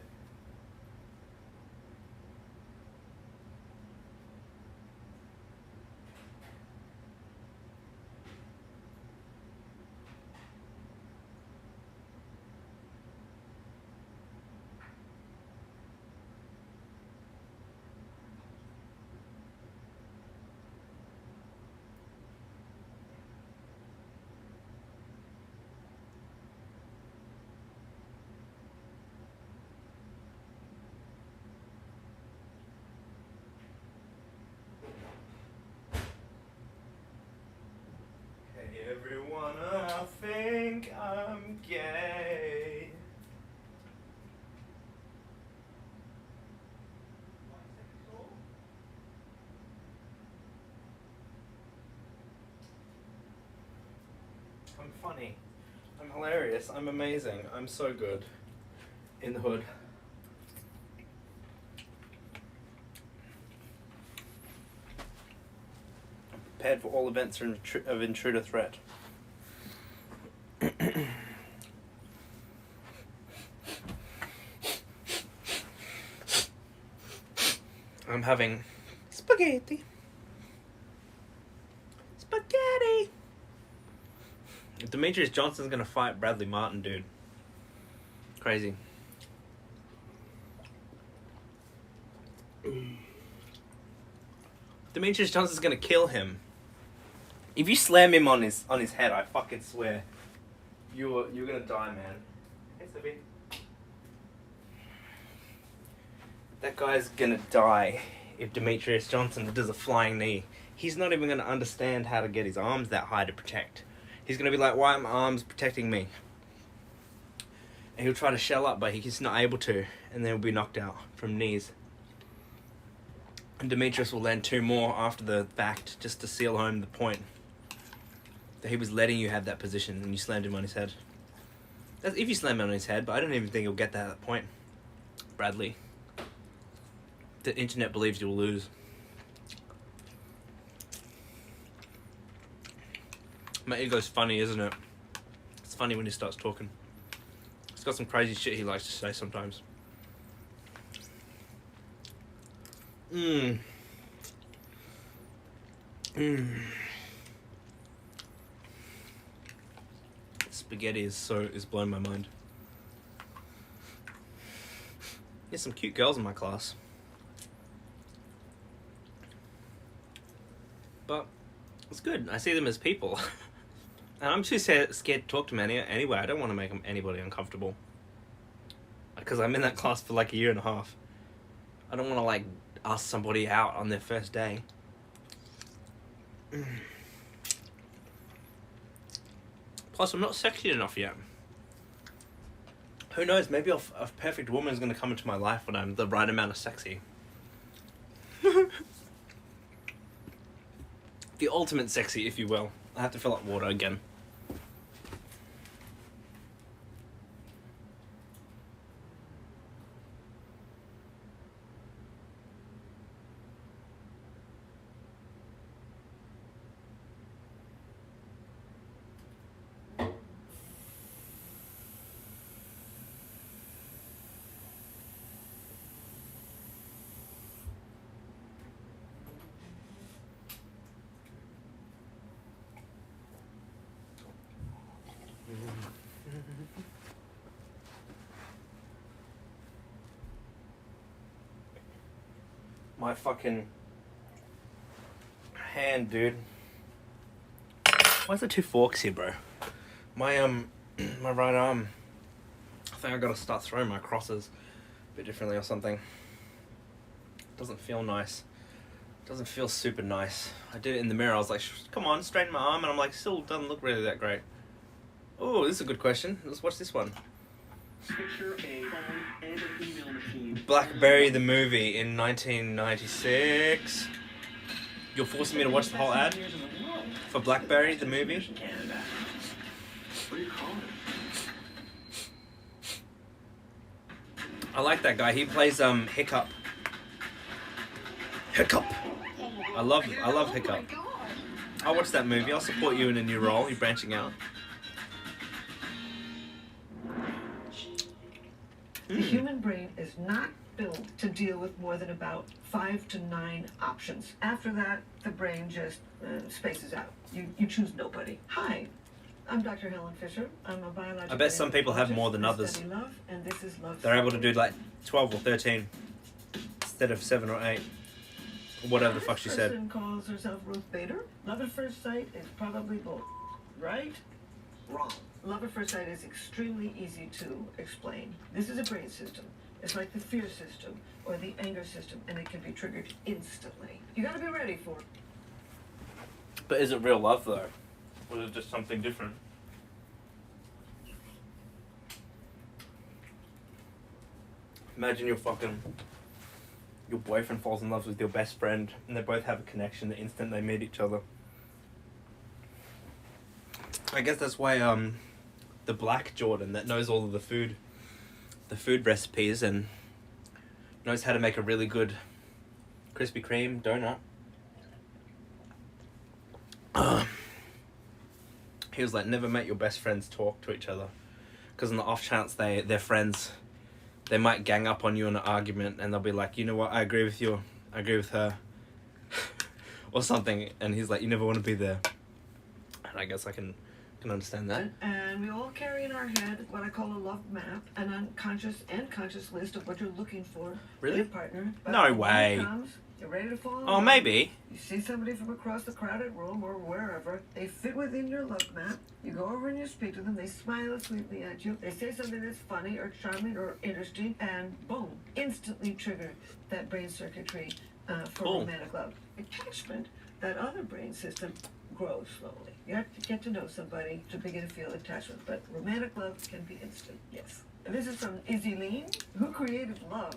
funny. I'm hilarious. I'm amazing. I'm so good. In the hood. Prepared for all events of intruder threat. I'm having spaghetti. Spaghetti! Demetrius Johnson's gonna fight Bradley Martin, dude. Crazy. Demetrius Johnson's gonna kill him. If you slam him on his head, I fucking swear, you're gonna die, man. Hey, Sophie. That guy's gonna die if Demetrius Johnson does a flying knee. He's not even gonna understand how to get his arms that high to protect. He's gonna be like, why are my arms protecting me? And he'll try to shell up, but he's not able to, and then he'll be knocked out from knees. And Demetrius will land 2 more after the fact, just to seal home the point that he was letting you have that position, and you slammed him on his head. That's if you slam him on his head, but I don't even think he'll get that point. Bradley. The internet believes you'll lose. My ego's funny, isn't it? It's funny when he starts talking. He's got some crazy shit he likes to say sometimes. Spaghetti is blowing my mind. There's some cute girls in my class. But it's good. I see them as people. And I'm too scared to talk to them anyway. I don't want to make anybody uncomfortable. Because I'm in that class for like a year and a half. I don't want to like ask somebody out on their first day. Plus, I'm not sexy enough yet. Who knows? Maybe a perfect woman is going to come into my life when I'm the right amount of sexy. The ultimate sexy, if you will. I have to fill up water again. My fucking hand, dude. Why is there 2 forks here, bro? My my right arm. I think I gotta start throwing my crosses a bit differently or something. Doesn't feel nice. Doesn't feel super nice. I did it in the mirror. I was like, come on, straighten my arm, and I'm like, still doesn't look really that great. Oh, this is a good question. Let's watch this one. Picture a phone and an email machine. Blackberry the movie in 1996. You're forcing me to watch the whole ad for Blackberry the movie. What do you call it? I like that guy. He plays Hiccup. Hiccup. I love Hiccup. I'll watch that movie. I'll support you in a new role. You're branching out. The human brain is not built to deal with more than about 5 to 9 options. After that, the brain just spaces out. You choose nobody. Hi, I'm Dr. Helen Fisher. I'm a biological. I bet some people have more than others. Love, and this is love. They're able to do like 12 or 13 instead of 7 or 8. Or whatever the fuck she said. This person calls herself Ruth Bader. Love at first sight is probably both. Right? Wrong. Love at first sight is extremely easy to explain. This is a brain system. It's like the fear system or the anger system, and it can be triggered instantly. You gotta be ready for it. But is it real love though? Or is it just something different? Imagine your boyfriend falls in love with your best friend and they both have a connection the instant they meet each other. I guess that's why the black Jordan that knows all of the food recipes and knows how to make a really good Krispy Kreme donut. He was like, never make your best friends talk to each other, because on the off chance they're friends, they might gang up on you in an argument and they'll be like, you know what, I agree with you, I agree with her, or something. And he's like, you never want to be there. And I guess I can understand that. And we all carry in our head what I call a love map, an unconscious and conscious list of what you're looking for Really? in a partner. But No when way. it comes, you're ready to fall in Oh, love. maybe. You see somebody from across the crowded room or wherever, they fit within your love map. You go over and you speak to them, they smile sweetly at you, they say something that's funny or charming or interesting, and boom, instantly trigger that brain circuitry for Cool. romantic love. Attachment, that other brain system, grows slowly. You have to get to know somebody to begin to feel attachment, but romantic love can be instant, yes. And this is from Izzy Lean, who created love.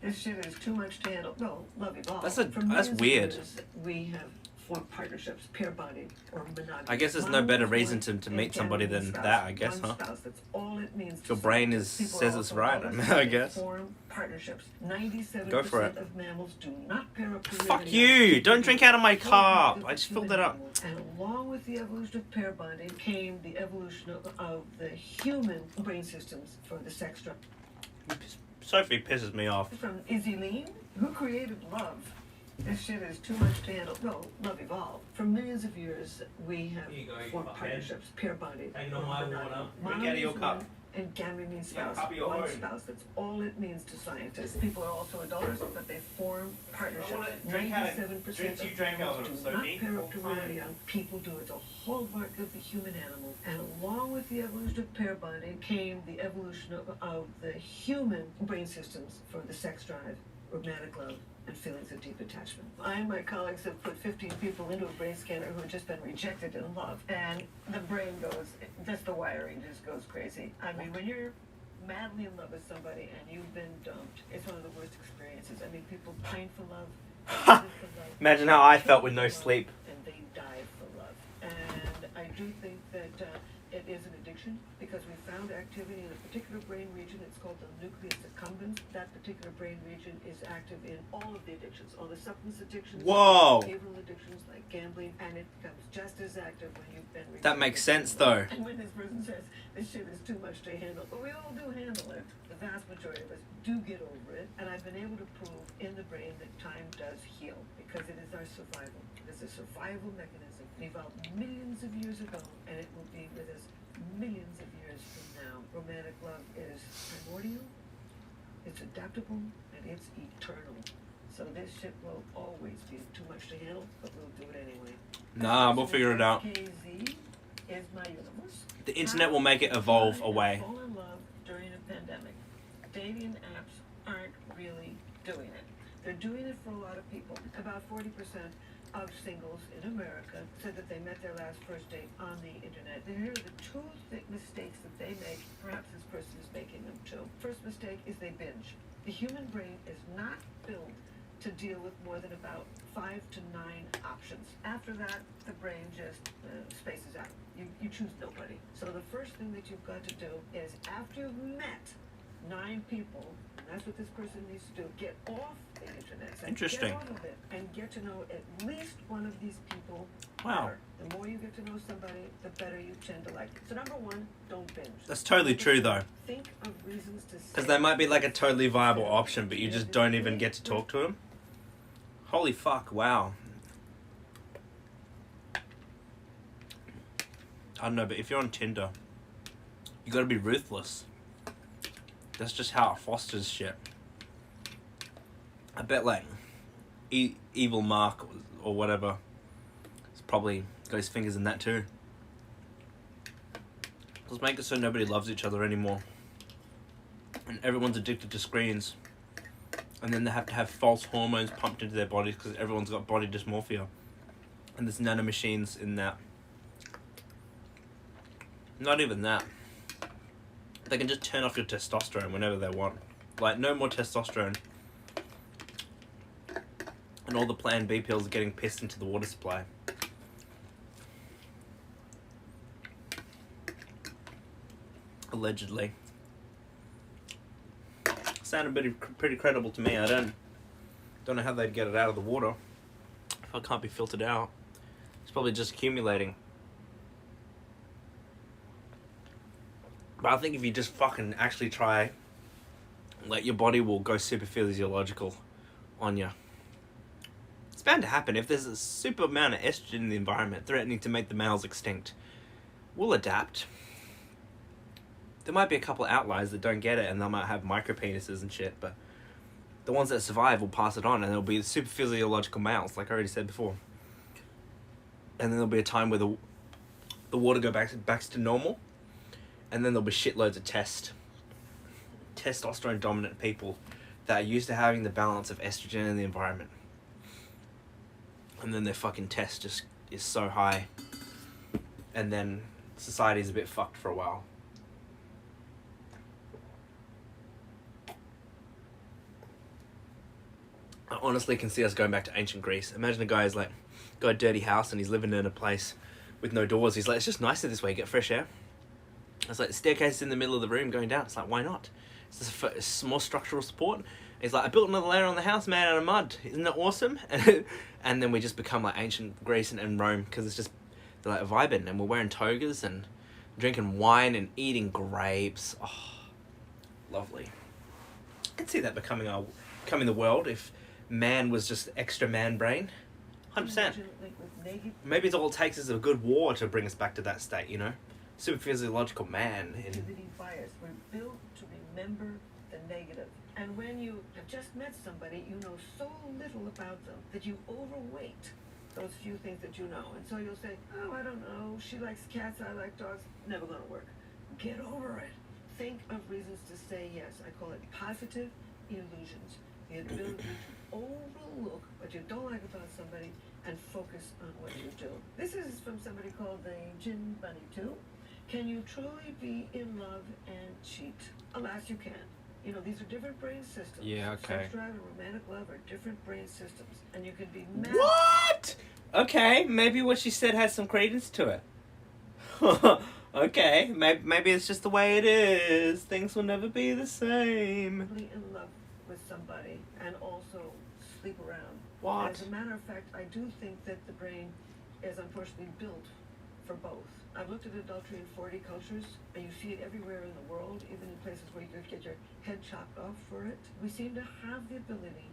This shit is too much to handle. No, love evolved. That's For millions of weird. years, we have formed partnerships, pair bonding, or monogamy. I guess there's no better reason to meet somebody than that, I guess, huh? Spouse, that's all it means. If your brain says it's right, I guess. Form partnerships. 97% Go for it. of mammals do not pair up. Fuck you! Don't drink out of my cup! I just filled it up. And along with the evolution of pair bonding came the evolution of the human brain systems for the sex drive. Sophie pisses me off. From Izzy Lean, who created love. This shit is too much to handle. No, love evolved. For millions of years, we have formed partnerships, pair bonding. Hey, no, my water. Drink Mono out of your means cup. one, and gamma means Yeah, spouse. cup of your One own. spouse. That's all it means to scientists. People are also adults, but they form partnerships. Drink out of- 97% drink two of drink out of mammals it, do not Sophie. pair up to really young. People do. It's a hallmark of the human animal. And along with the evolution of pair bonding came the evolution of the human brain systems for the sex drive, romantic love, and feelings of deep attachment. I and my colleagues have put 15 people into a brain scanner who had just been rejected in love, and the brain goes, just the wiring just goes crazy. I mean, when you're madly in love with somebody and you've been dumped, it's one of the worst experiences. I mean, people pine for love, they live for love, Imagine how I felt with no sleep. and they die for love. And I do think that it is an addiction because we found activity in a particular brain region. It's called the nucleus accumbens. That particular brain region is active in all of the addictions, all the substance addictions, Whoa. behavioral addictions like gambling, and it becomes just as active when you've been rejected. That makes sense, though. And when this person says, this shit is too much to handle, but we all do handle it. The vast majority of us do get over it, and I've been able to prove in the brain that time does heal because it is our survival. It's a survival mechanism. It evolved millions of years ago, and it will be with us millions of years from now. Romantic love is primordial, it's adaptable, and it's eternal. So this shit will always be too much to handle, but we'll do it anyway. Nah, we'll figure it out. KZ is my universe. The internet will make it evolve away. Fall in love during a pandemic. Dating apps aren't really doing it. They're doing it for a lot of people. About 40% of singles in America said that they met their last first date on the internet. And here are the two mistakes that they make. Perhaps this person is making them too. First mistake is they binge. The human brain is not built to deal with more than about 5 to 9 options. After that, the brain just spaces out. You choose nobody. So the first thing that you've got to do is after you've met 9 people, and that's what this person needs to do, get off the internet. So Interesting. Get off of it and get to know at least one of these people. Wow. better. The more you get to know somebody, the better you tend to like. So number 1, don't binge. That's totally true, though. Think of reasons to Because they might be like a totally viable option, but you just don't even get to talk to them. Holy fuck, wow. I don't know, but if you're on Tinder, you gotta be ruthless. That's just how it fosters shit. I bet like Evil Mark or whatever has probably got his fingers in that too. Let's make it so nobody loves each other anymore. And everyone's addicted to screens. And then they have to have false hormones pumped into their bodies because everyone's got body dysmorphia. And there's nanomachines in that. Not even that. They can just turn off your testosterone whenever they want. Like, no more testosterone. And all the Plan B pills are getting pissed into the water supply. Allegedly. Sounded pretty credible to me. I don't know how they'd get it out of the water if it can't be filtered out. It's probably just accumulating. But I think if you just fucking actually try, like, your body will go super physiological on you. It's bound to happen. If there's a super amount of estrogen in the environment threatening to make the males extinct, we'll adapt. There might be a couple of outliers that don't get it and they might have micro penises and shit, but the ones that survive will pass it on and there'll be super physiological males, like I already said before. And then there'll be a time where the water go back to normal, and then there'll be shitloads of testosterone dominant people that are used to having the balance of estrogen in the environment. And then their fucking test just is so high. And then society's a bit fucked for a while. I honestly can see us going back to ancient Greece. Imagine a guy who's like, got a dirty house and he's living in a place with no doors. He's like, it's just nicer this way, get fresh air. It's like the staircase in the middle of the room going down. It's like, why not? It's more structural support. He's like, I built another layer on the house made out of mud. Isn't that awesome? And then we just become like ancient Greece and Rome, because it's just, they're like vibing and we're wearing togas and drinking wine and eating grapes. Oh, lovely. I can see that becoming the world if man was just extra man brain. 100%. Maybe all it takes is a good war to bring us back to that state, you know? Super physiological man. Bias. We're built to remember the negative. And when you have just met somebody, you know so little about them that you overweight those few things that you know. And so you'll say, oh, I don't know, she likes cats, I like dogs. Never gonna work. Get over it. Think of reasons to say yes. I call it positive illusions. The ability to overlook what you don't like about somebody and focus on what you do. This is from somebody called the Gin Bunny 2. Can you truly be in love and cheat? Alas, you can. You know, these are different brain systems. Yeah, okay. Sex drive and romantic love are different brain systems. And you can be mad. What? Okay, maybe what she said has some credence to it. Okay, maybe it's just the way it is. Things will never be the same. In love with somebody and also sleep around. What? As a matter of fact, I do think that the brain is unfortunately built for both. I've looked at adultery in 40 cultures, and you see it everywhere in the world, even in places where you could get your head chopped off for it. We seem to have the ability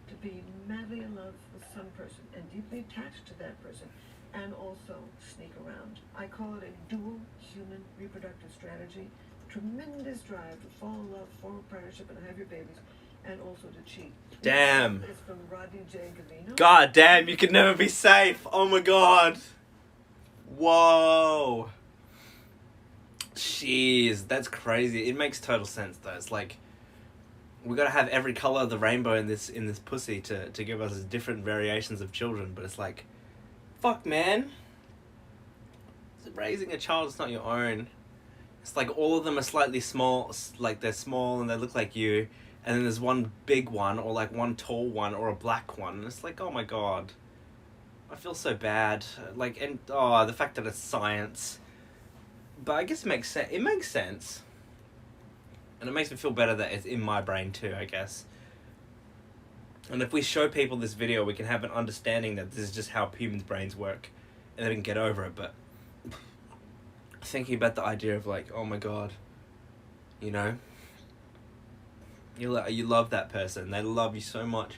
to be madly in love with some person and deeply attached to that person, and also sneak around. I call it a dual human reproductive strategy. Tremendous drive to fall in love, form a partnership, and have your babies, and also to cheat. Damn. It's from Rodney J. Gavino. God damn, you can never be safe. Oh my god. Whoa. Jeez, that's crazy. It makes total sense though. It's like, we gotta have every color of the rainbow in this pussy to give us different variations of children, but it's like, fuck man. Raising a child is not your own. It's like all of them are slightly small, like they're small and they look like you, and then there's one big one, or like one tall one, or a black one, and it's like, oh my god. I feel so bad. Like, and the fact that it's science. But I guess it makes sense. It makes sense. And it makes me feel better that it's in my brain too, I guess. And if we show people this video, we can have an understanding that this is just how humans' brains work. And they can get over it, but thinking about the idea of like, oh my god, you know? You love that person. They love you so much.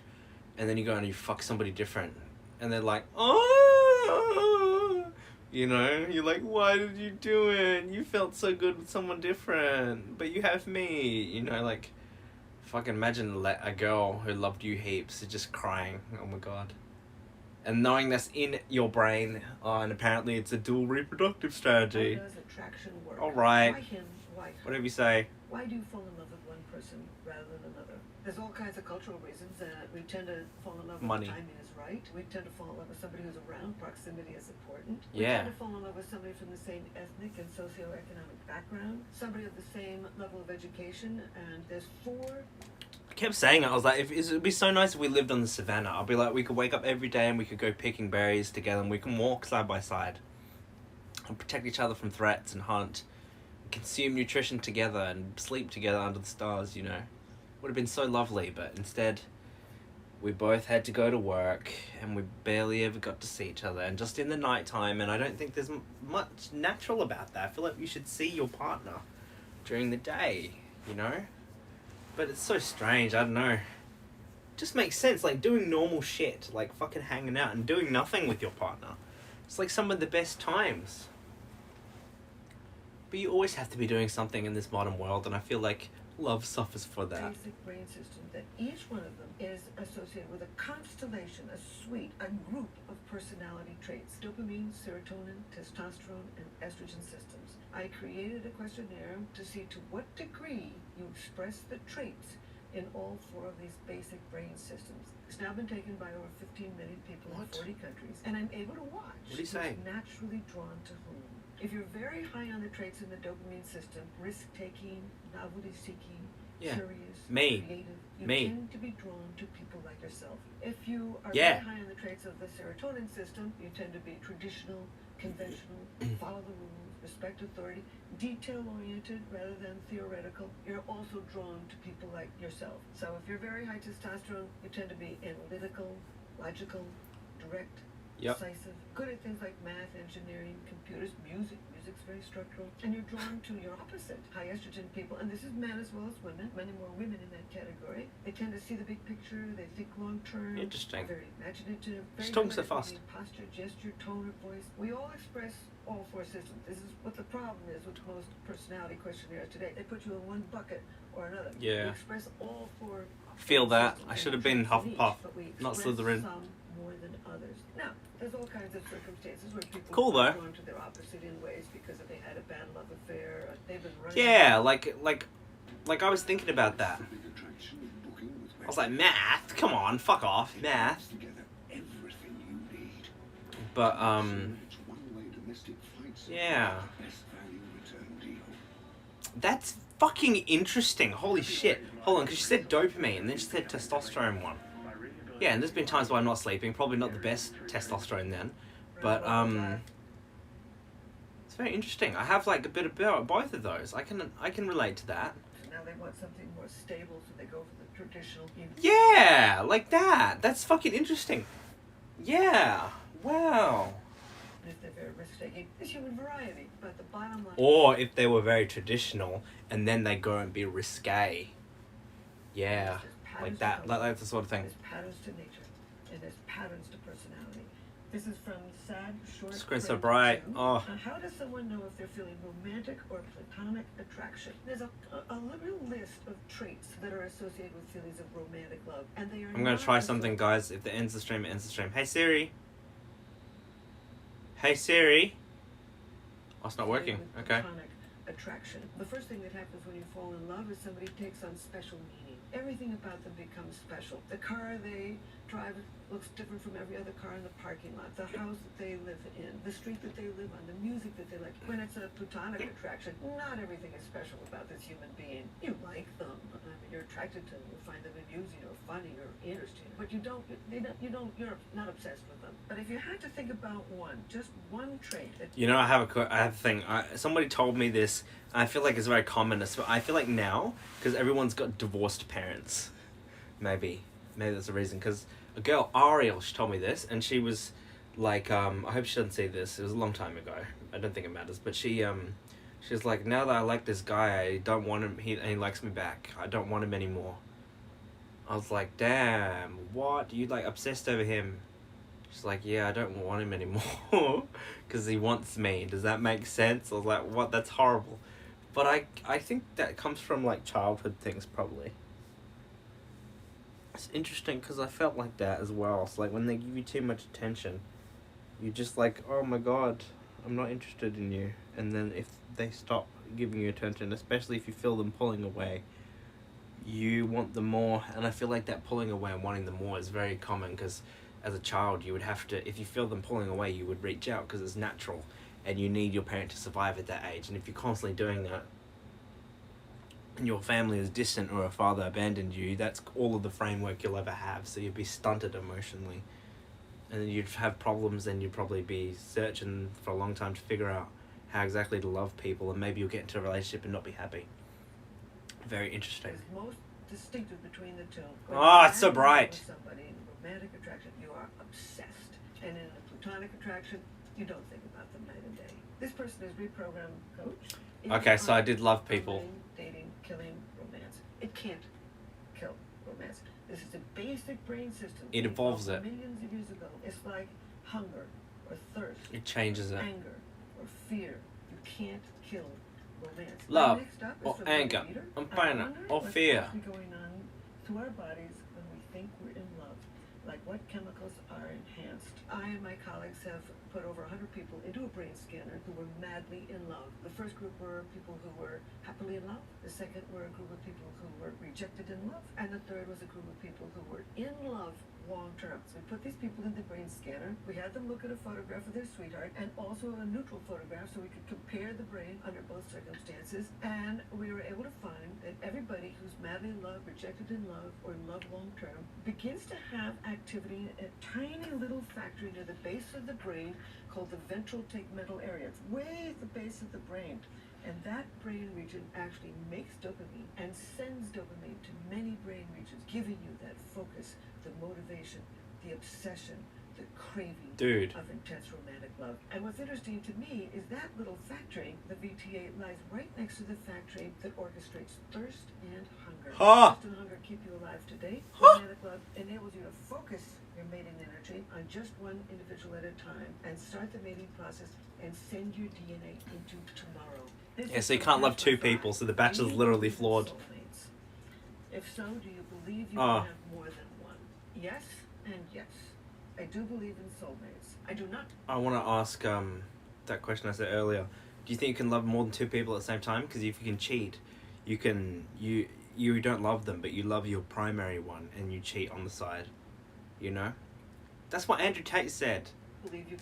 And then you go and you fuck somebody different. And they're like, oh, you know, you're like, why did you do it? You felt so good with someone different, but you have me, you know, like, fucking imagine a girl who loved you heaps just crying, oh my god. And knowing that's in your brain, and apparently it's a dual reproductive strategy. How does attraction work? Alright, Why him? Why her? whatever you say. Why do you fall in love with one person rather than another? There's all kinds of cultural reasons. We tend to fall in love Money. when timing is right. We tend to fall in love with somebody who's around. Proximity is important. Yeah. We tend to fall in love with somebody from the same ethnic and socioeconomic background. Somebody of the same level of education. And there's 4... I kept saying it. I was like, it would be so nice if we lived on the savannah. I'll be like, we could wake up every day and we could go picking berries together and we can walk side by side and protect each other from threats and hunt, consume nutrition together and sleep together under the stars, you know. Would have been so lovely, but instead we both had to go to work and we barely ever got to see each other, and just in the night time, and I don't think there's much natural about that. I feel like you should see your partner during the day, you know? But it's so strange, I don't know. It just makes sense, like doing normal shit, like fucking hanging out and doing nothing with your partner. It's like some of the best times. But you always have to be doing something in this modern world, and I feel like love suffers for that. Basic brain system that each one of them is associated with a constellation, a suite, a group of personality traits: dopamine, serotonin, testosterone, and estrogen systems. I created a questionnaire to see to what degree you express the traits in all 4 of these basic brain systems. It's now been taken by over 15 million people in 40 countries, and I'm able to watch What are you saying? who's naturally drawn to whom. If you're very high on the traits in the dopamine system, risk-taking, novelty-seeking, curious, Me. creative, you Me. tend to be drawn to people like yourself. If you are Yeah. very high on the traits of the serotonin system, you tend to be traditional, conventional, follow the rules, respect authority, detail-oriented rather than theoretical. You're also drawn to people like yourself. So if you're very high testosterone, you tend to be analytical, logical, direct, decisive, good at things like math, engineering, computers, music. Music's very structural. And you're drawn to your opposite, high estrogen people. And this is men as well as women. Many more women in that category. They tend to see the big picture. They think long term. Interesting. Very imaginative. Very She's talking good so at fast. reading posture, gesture, tone of voice. We all express all 4 systems. This is what the problem is with most personality questionnaires today. They put you in one bucket or another. Yeah. We express all 4. Feel that. systems I and should have been traits in Hufflepuff, each, but we not express Slytherin. some more than others. Now, there's all kinds of circumstances where people Cool, are though. drawn to their opposite in ways because they had a bad love affair, or they've been running. Yeah, like I was thinking about that. I was like, math? Come on, fuck off, math. But yeah. That's fucking interesting. Holy shit. Hold on, because she said dopamine and then she said testosterone one. Yeah, and there's been times where I'm not sleeping. Probably not the best testosterone then. But, it's very interesting. I have like a bit of both of those. I can relate to that. Now they want something more stable, so they go for the traditional. Yeah, like that. That's fucking interesting. Yeah. Wow. If they're very risk-taking, there's human variety, but the bottom line. Or if they were very traditional and then they go and be risque. Yeah. Like that. Like the sort of thing. There's patterns to nature, and there's patterns to personality. This is from Sad Short. Screen so Friend bright. 2. Oh. How does someone know if they're feeling romantic or platonic attraction? There's a little list of traits that are associated with feelings of romantic love, and they are. I'm gonna try something, guys. If it ends the stream, it ends the stream. Hey Siri. Hey Siri. Oh, it's not working. Okay. Platonic attraction. The first thing that happens when you fall in love is somebody takes on special meaning. Everything about them becomes special. The car they drive looks different from every other car in the parking lot. The house that they live in, the street that they live on, the music that they like. When it's a platonic attraction, not everything is special about this human being. You like them. You're attracted to them. You find them amusing or funny or interesting. But you're not obsessed with them. But if you had to think about just one trait that... You know, I have a thing. Somebody told me this. I feel like it's very common. I feel like now, because everyone's got divorced parents. Maybe that's the reason. Because a girl, Ariel, she told me this, and she was like, I hope she doesn't see this. It was a long time ago. I don't think it matters. But she was like, now that I like this guy, I don't want him. He likes me back. I don't want him anymore. I was like, damn, what? You like obsessed over him? She's like, yeah, I don't want him anymore because he wants me. Does that make sense? I was like, what? That's horrible. But I think that comes from like childhood things probably. It's interesting because I felt like that as well. It's like when they give you too much attention, you're just like, oh my god, I'm not interested in you. And then if they stop giving you attention, especially if you feel them pulling away, you want them more. And I feel like that pulling away and wanting them more is very common because as a child you would have to, if you feel them pulling away, you would reach out because it's natural and you need your parent to survive at that age. And if you're constantly doing that and your family is distant or a father abandoned you, that's all of the framework you'll ever have. So you'd be stunted emotionally and then you'd have problems and you'd probably be searching for a long time to figure out how exactly to love people, and maybe you'll get into a relationship and not be happy. Very interesting. Is most distinctive between the two. Oh, it's so bright. With somebody in romantic attraction, you are obsessed, and in a platonic attraction, you don't think about them night and day. This person is reprogrammed coach. Okay, so I did love people. Dating, killing, romance. It can't kill romance. This is a basic brain system. It evolves it. Millions of years ago. It's like hunger or thirst. It changes it. Anger or fear. You can't kill romance. Love Next up is or from the anger reader. or I pain wonder or what's fear. actually going on to our bodies when we think we're in love. Like what chemicals are enhanced. I and my colleagues have put over 100 people into a brain scanner who were madly in love. The first group were people who were happily in love. The second were a group of people who were rejected in love. And the third was a group of people who were in love long term. So we put these people in the brain scanner. We had them look at a photograph of their sweetheart and also a neutral photograph so we could compare the brain under both circumstances. And we were able to find that everybody who's madly in love, rejected in love, or in love long term begins to have activity in a tiny little factory near the base of the brain called the ventral tegmental area. It's way at the base of the brain. And that brain region actually makes dopamine and sends dopamine to many brain regions, giving you that focus, the motivation, the obsession, the craving of intense romantic love. And what's interesting to me is that little factory, the VTA, lies right next to the factory that orchestrates thirst and hunger. Thirst and hunger keep you alive today. Romantic love enables you to focus your mating energy on just one individual at a time and start the mating process and send your DNA into tomorrow. Yeah, so you can't love two people, so the bachelor's literally flawed. If so, do you believe you can have more than one? Yes and yes. I do believe in soulmates. I do not. I want to ask that question I said earlier. Do you think you can love more than two people at the same time? Because if you can cheat, you don't love them, but you love your primary one, and you cheat on the side. You know? That's what Andrew Tate said. Believe you.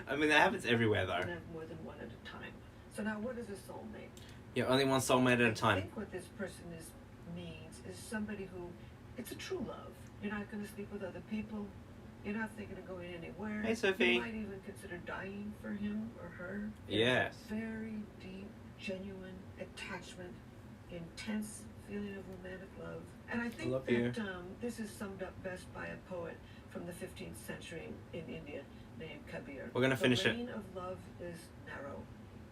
I mean, that happens everywhere, though. Can have more than one at a time. So now, what is a soulmate? Yeah, only one soulmate at a time. I think what this person means is somebody who, it's a true love. You're not going to sleep with other people. You're not thinking of going anywhere. Hey, Sophie. You might even consider dying for him or her. Yes. Very deep, genuine attachment, intense feeling of romantic love. And I think this is summed up best by a poet from the 15th century in India named Kabir. We're going to finish it. The lane of love is narrow.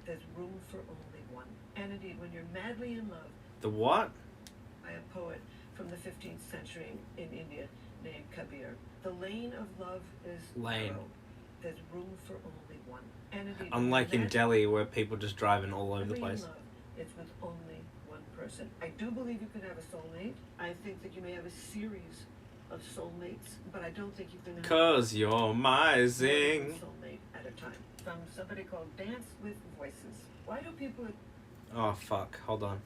There's room for only one. And indeed, when you're madly in love... The what? By a poet from the 15th century in India named Kabir. The lane of love is narrow. There's room for only one. And indeed, unlike in Delhi, where people just driving all over the place. Love, it's with only one person. I do believe you can have a soulmate. I think that you may have a series of soulmates, but I don't think you can have 'Cause you're my zing. Soulmate at a time. From somebody called Dance with Voices. Why do people Oh, fuck. Hold on.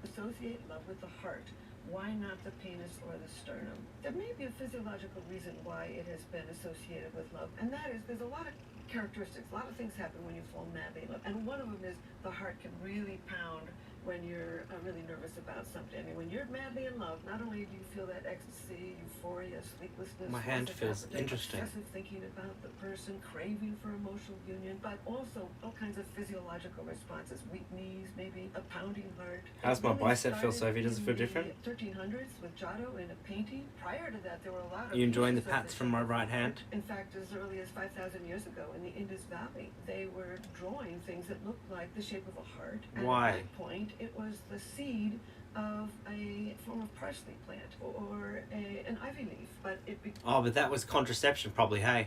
associate love with the heart? Why not the penis or the sternum? There may be a physiological reason why it has been associated with love, and that is there's a lot of characteristics, a lot of things happen when you fall madly in love, and one of them is the heart can really pound when you're really nervous about something. I mean, when you're madly in love, not only do you feel that ecstasy, euphoria, sleeplessness, My hand feels interesting. Obsessive thinking about the person, craving for emotional union, but also all kinds of physiological responses, weak knees, maybe a pounding heart. How's my bicep feel, Sophie? Does it feel different? 1300s with Giotto in a painting. Prior to that, there were a lot of... You enjoying the pats from my right hand? In fact, as early as 5,000 years ago in the Indus Valley, they were drawing things that looked like the shape of a heart. And why? At that point, it was the seed of a form of parsley plant or an ivy leaf, but it oh, but that was contraception, probably. Hey,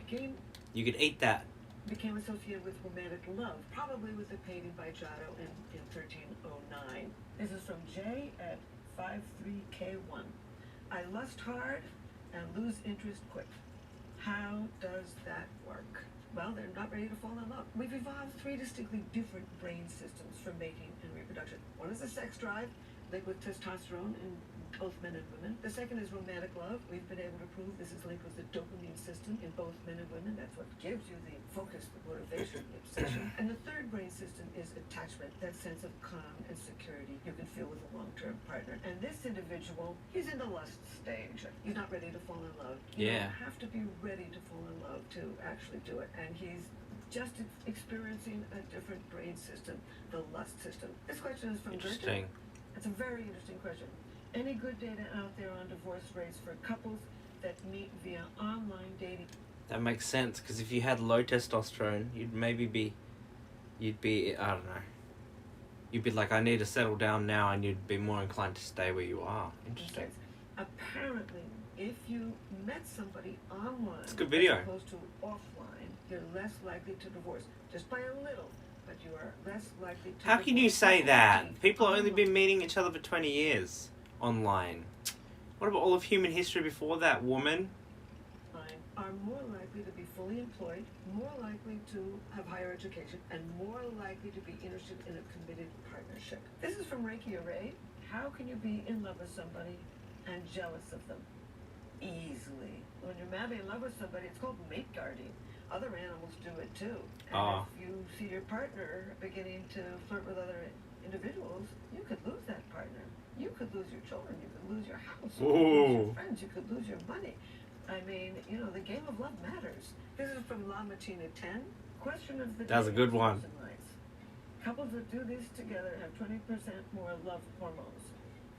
you could eat that. Became associated with romantic love, probably with a painting by Giotto in 1309. This is from J at 53K1. I lust hard and lose interest quick. How does that work? Well, they're not ready to fall in love. We've evolved three distinctly different brain systems for mating and reproduction. One is the sex drive, linked with testosterone in both men and women. The second is romantic love. We've been able to prove this is linked with the dopamine system in both men and women. That's what gives you the focus, the motivation, the obsession. And the third brain system is attachment, that sense of calm and security you can feel with a long-term partner. And this individual, he's in the lust stage. He's not ready to fall in love. You don't have to be ready to fall in love to actually do it. And he's just experiencing a different brain system, the lust system. This question is from Interesting. Gertrude. It's a very interesting question. Any good data out there on divorce rates for couples that meet via online dating? That makes sense, because if you had low testosterone, you'd be, I don't know. You'd be like, I need to settle down now, and you'd be more inclined to stay where you are. Interesting. Apparently, if you met somebody online It's a good video. as opposed to offline, you're less likely to divorce. Just by a little, but you are less likely to How can you divorce. say that? People have only been meeting each other for 20 years online. What about all of human history before that, woman? Are more likely to be fully employed, more likely to have higher education, and more likely to be interested in a committed partnership. This is from Reiki Array. How can you be in love with somebody and jealous of them? Easily. When you're madly in love with somebody, it's called mate guarding. Other animals do it too. And if you see your partner beginning to flirt with other individuals, you could lose that partner. You could lose your children. You could lose your house. You could lose your friends. You could lose your money. I mean, you know, the game of love matters. This is from La Matina 10. Question of the day. That's a good one. Couples that do this together have 20% more love hormones.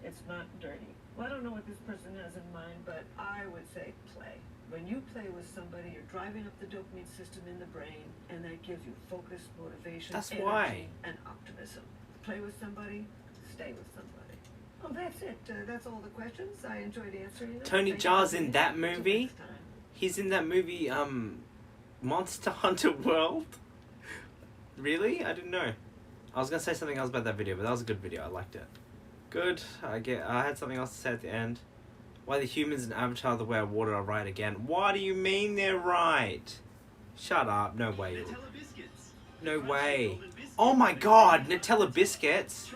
It's not dirty. Well, I don't know what this person has in mind, but I would say play. When you play with somebody, you're driving up the dopamine system in the brain, and that gives you focus, motivation, energy, and optimism. Play with somebody, stay with somebody. Oh, that's it. That's all the questions. I enjoyed answering them. Tony Jaa's in that movie? He's in that movie, Monster Hunter World? Really? I didn't know. I was going to say something else about that video, but that was a good video. I liked it. Good. I had something else to say at the end. Why the humans in Avatar The Way of Water are right again. What do you mean they're right? Shut up. No way. No way. Oh my god, Nutella biscuits.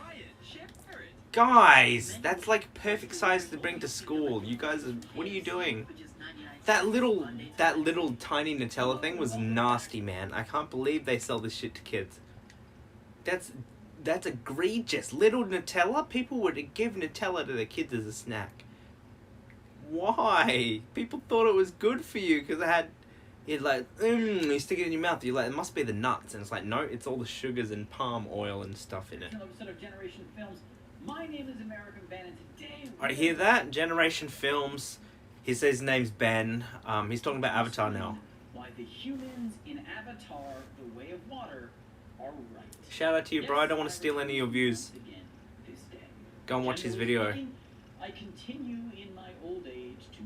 Guys, that's like perfect size to bring to school. You guys are, what are you doing? That little tiny Nutella thing was nasty, man. I can't believe they sell this shit to kids. That's egregious. Little Nutella? People would give Nutella to their kids as a snack. Why? People thought it was good for you because it had, you stick it in your mouth. You're like, it must be the nuts, and it's like, no, it's all the sugars and palm oil and stuff in it. Episode of Generation Films. My name is American Ben, and today. Alright, hear that? Generation Films. He says his name's Ben. He's talking about Avatar now. Why the humans in Avatar: The Way of Water are right. Shout out to you, bro. I don't want to steal any of your views. Go and watch his video. I continue in my old age to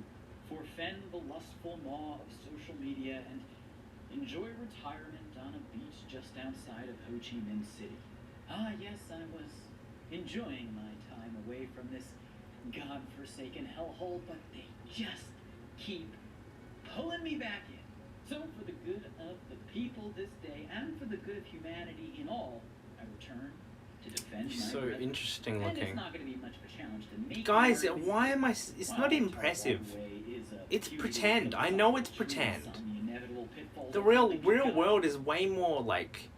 forfend the lustful maw of social media and enjoy retirement on a beach just outside of Ho Chi Minh City. Ah, yes, I was enjoying my time away from this godforsaken hellhole, but they just keep pulling me back in. So for the good of the people this day, and for the good of humanity in all, I return to defend my So brethren. interesting And looking. it's not going to be much of a challenge to make Guys, Americans why am I... It's not impressive. It's pretend. I know it's pretend. The real world is way more, like,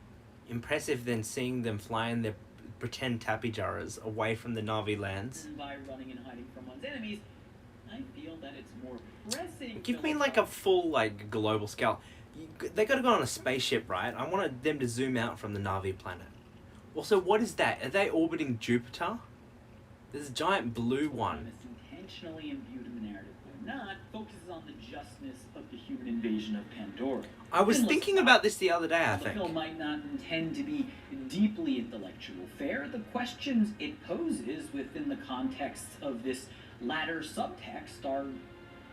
impressive than seeing them fly in their pretend tappy jarras away from the Na'vi lands. By running and hiding from one's enemies, I feel that it's more pressing. Give me, like, a full, like, global scale. They gotta go on a spaceship, right? I wanted them to zoom out from the Na'vi planet. Also, what is that? Are they orbiting Jupiter? There's a giant blue one. Intentionally imbued in the narrative or not, focuses on the justness of the human invasion of Pandora. I was thinking about this the other day, I The think. film might not intend to be deeply intellectual fare. The questions it poses within the context of this latter subtext are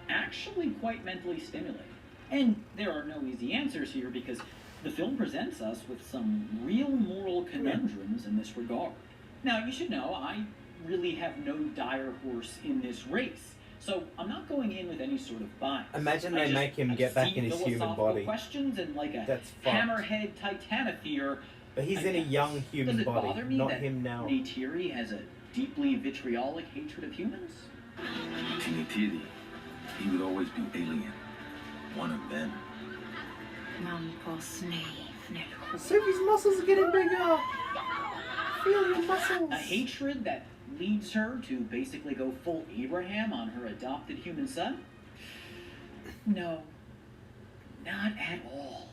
actually quite mentally stimulating. And there are no easy answers here because the film presents us with some real moral conundrums in this regard. Now, you should know, I really have no dire horse in this race. So I'm not going in with any sort of bias. Imagine they make him get back in his human body. Questions and like a That's fucked. hammerhead Titanothere. But he's in a young human Does it body, bother me not that him now. Neytiri has a deeply vitriolic hatred of humans? To Neytiri, he would always be alien. One of them. Sophie's muscles are getting bigger. Feel your muscles. A hatred that leads her to basically go full Abraham on her adopted human son? No, not at all.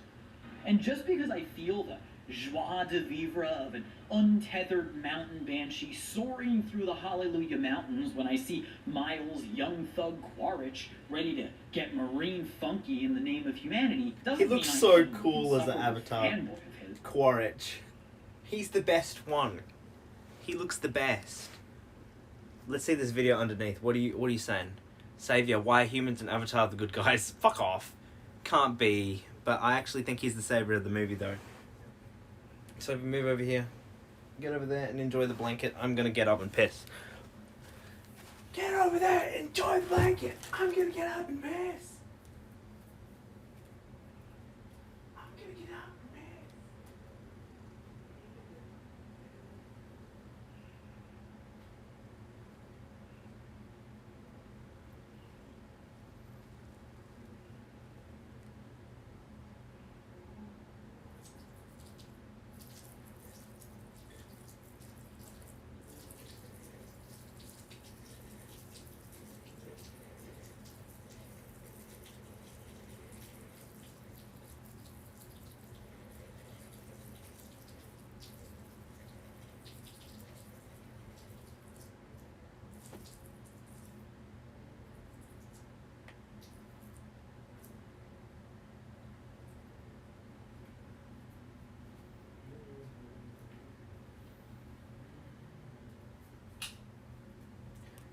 And just because I feel the joie de vivre of an untethered mountain banshee soaring through the Hallelujah Mountains when I see Miles' young thug Quaritch ready to get marine funky in the name of humanity doesn't He looks mean so I'm cool as an insufferable avatar. fanboy of his. Quaritch. He's the best one. He looks the best. Let's see this video underneath. What are you saying? Savior, why are humans and Avatar the good guys? Fuck off. Can't be. But I actually think he's the savior of the movie though. So if you move over here, get over there and enjoy the blanket. I'm gonna get up and piss. Get over there, enjoy the blanket. I'm gonna get up and piss. I'm gonna get up and piss.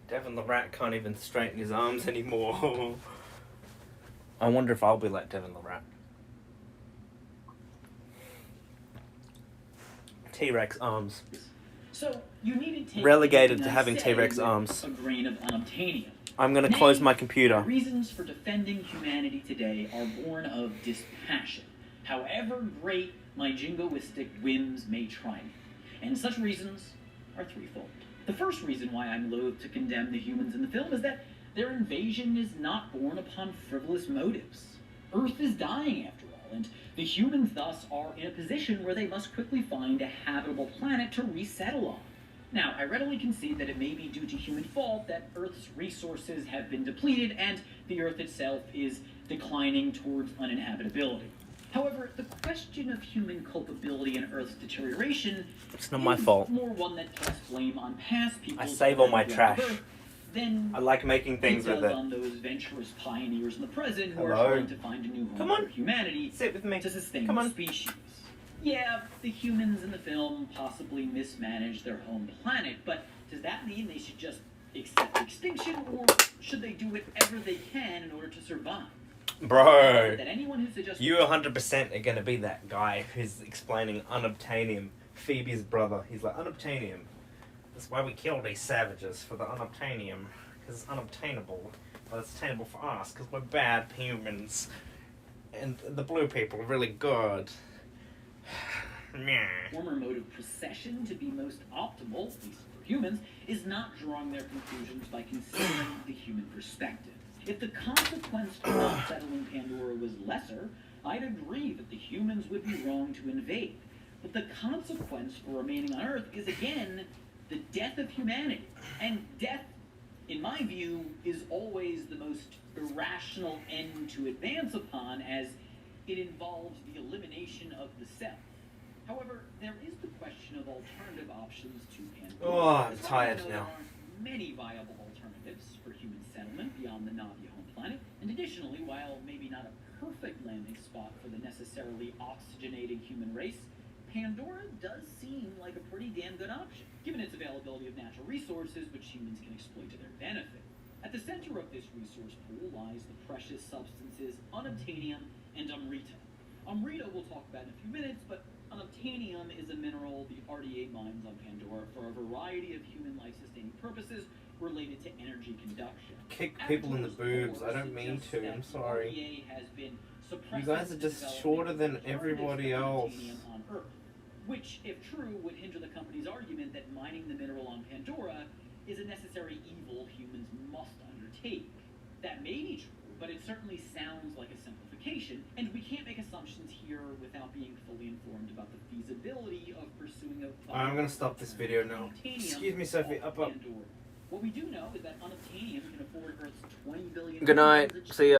Devin the Rat can't even straighten his arms anymore. I wonder if I'll be like Devin the Rat. T-Rex arms. So you needed to take Relegated anything to I having say T-Rex with arms. A grain of unobtainium. I'm gonna Nay, close my computer. Reasons for defending humanity today are born of dispassion, however great my jingoistic whims may try me. And such reasons are threefold. The first reason why I'm loath to condemn the humans in the film is that their invasion is not born upon frivolous motives. Earth is dying after all, and the humans thus are in a position where they must quickly find a habitable planet to resettle on. Now, I readily concede that it may be due to human fault that Earth's resources have been depleted and the Earth itself is declining towards uninhabitability. However, the question of human culpability in Earth's deterioration It's not my fault. more one that casts blame on past people. I save all my trash. Then I like making things with it. on those venturous pioneers in the present who Hello. are trying to find a new home Come on. for humanity Sit with me. to sustain Come the on. species. Yeah, the humans in the film possibly mismanaged their home planet, but does that mean they should just accept extinction, or should they do whatever they can in order to survive? Bro, That anyone who suggests you 100% are gonna be that guy who's explaining unobtainium. Phoebe's brother. He's like, unobtainium. That's why we kill these savages, for the unobtainium. Because it's unobtainable. But it's attainable for us, because we're bad humans. And the blue people are really good. former mode of procession to be most optimal, at least for humans, is not drawing their conclusions by considering the human perspective. If the consequence for not settling Pandora was lesser, I'd agree that the humans would be wrong to invade. But the consequence for remaining on Earth is, again, the death of humanity. And death, in my view, is always the most irrational end to advance upon, as it involves the elimination of the self. However, there is the question of alternative options to Pandora. Oh, I'm As far as I tired know, now. There are many viable alternatives for human settlement beyond the Navi home planet, and additionally, while maybe not a perfect landing spot for the necessarily oxygenating human race, Pandora does seem like a pretty damn good option, given its availability of natural resources which humans can exploit to their benefit. At the center of this resource pool lies the precious substances unobtainium and umrita. Umrita we'll talk about in a few minutes, but unobtainium is a mineral the RDA mines on Pandora for a variety of human life-sustaining purposes related to energy conduction. Kick people in the boobs. I don't mean to. I'm sorry. You guys are just shorter than everybody else. On Earth, which, if true, would hinder the company's argument that mining the mineral on Pandora is a necessary evil humans must undertake. That may be true, but it certainly sounds like a simplification, and we can't make assumptions here without being fully informed about the feasibility of pursuing a... I'm gonna stop this video now. Excuse me, Sophie. Up. What we do know is that unobtainium can afford Earth's 20 billion... Good night. See ya.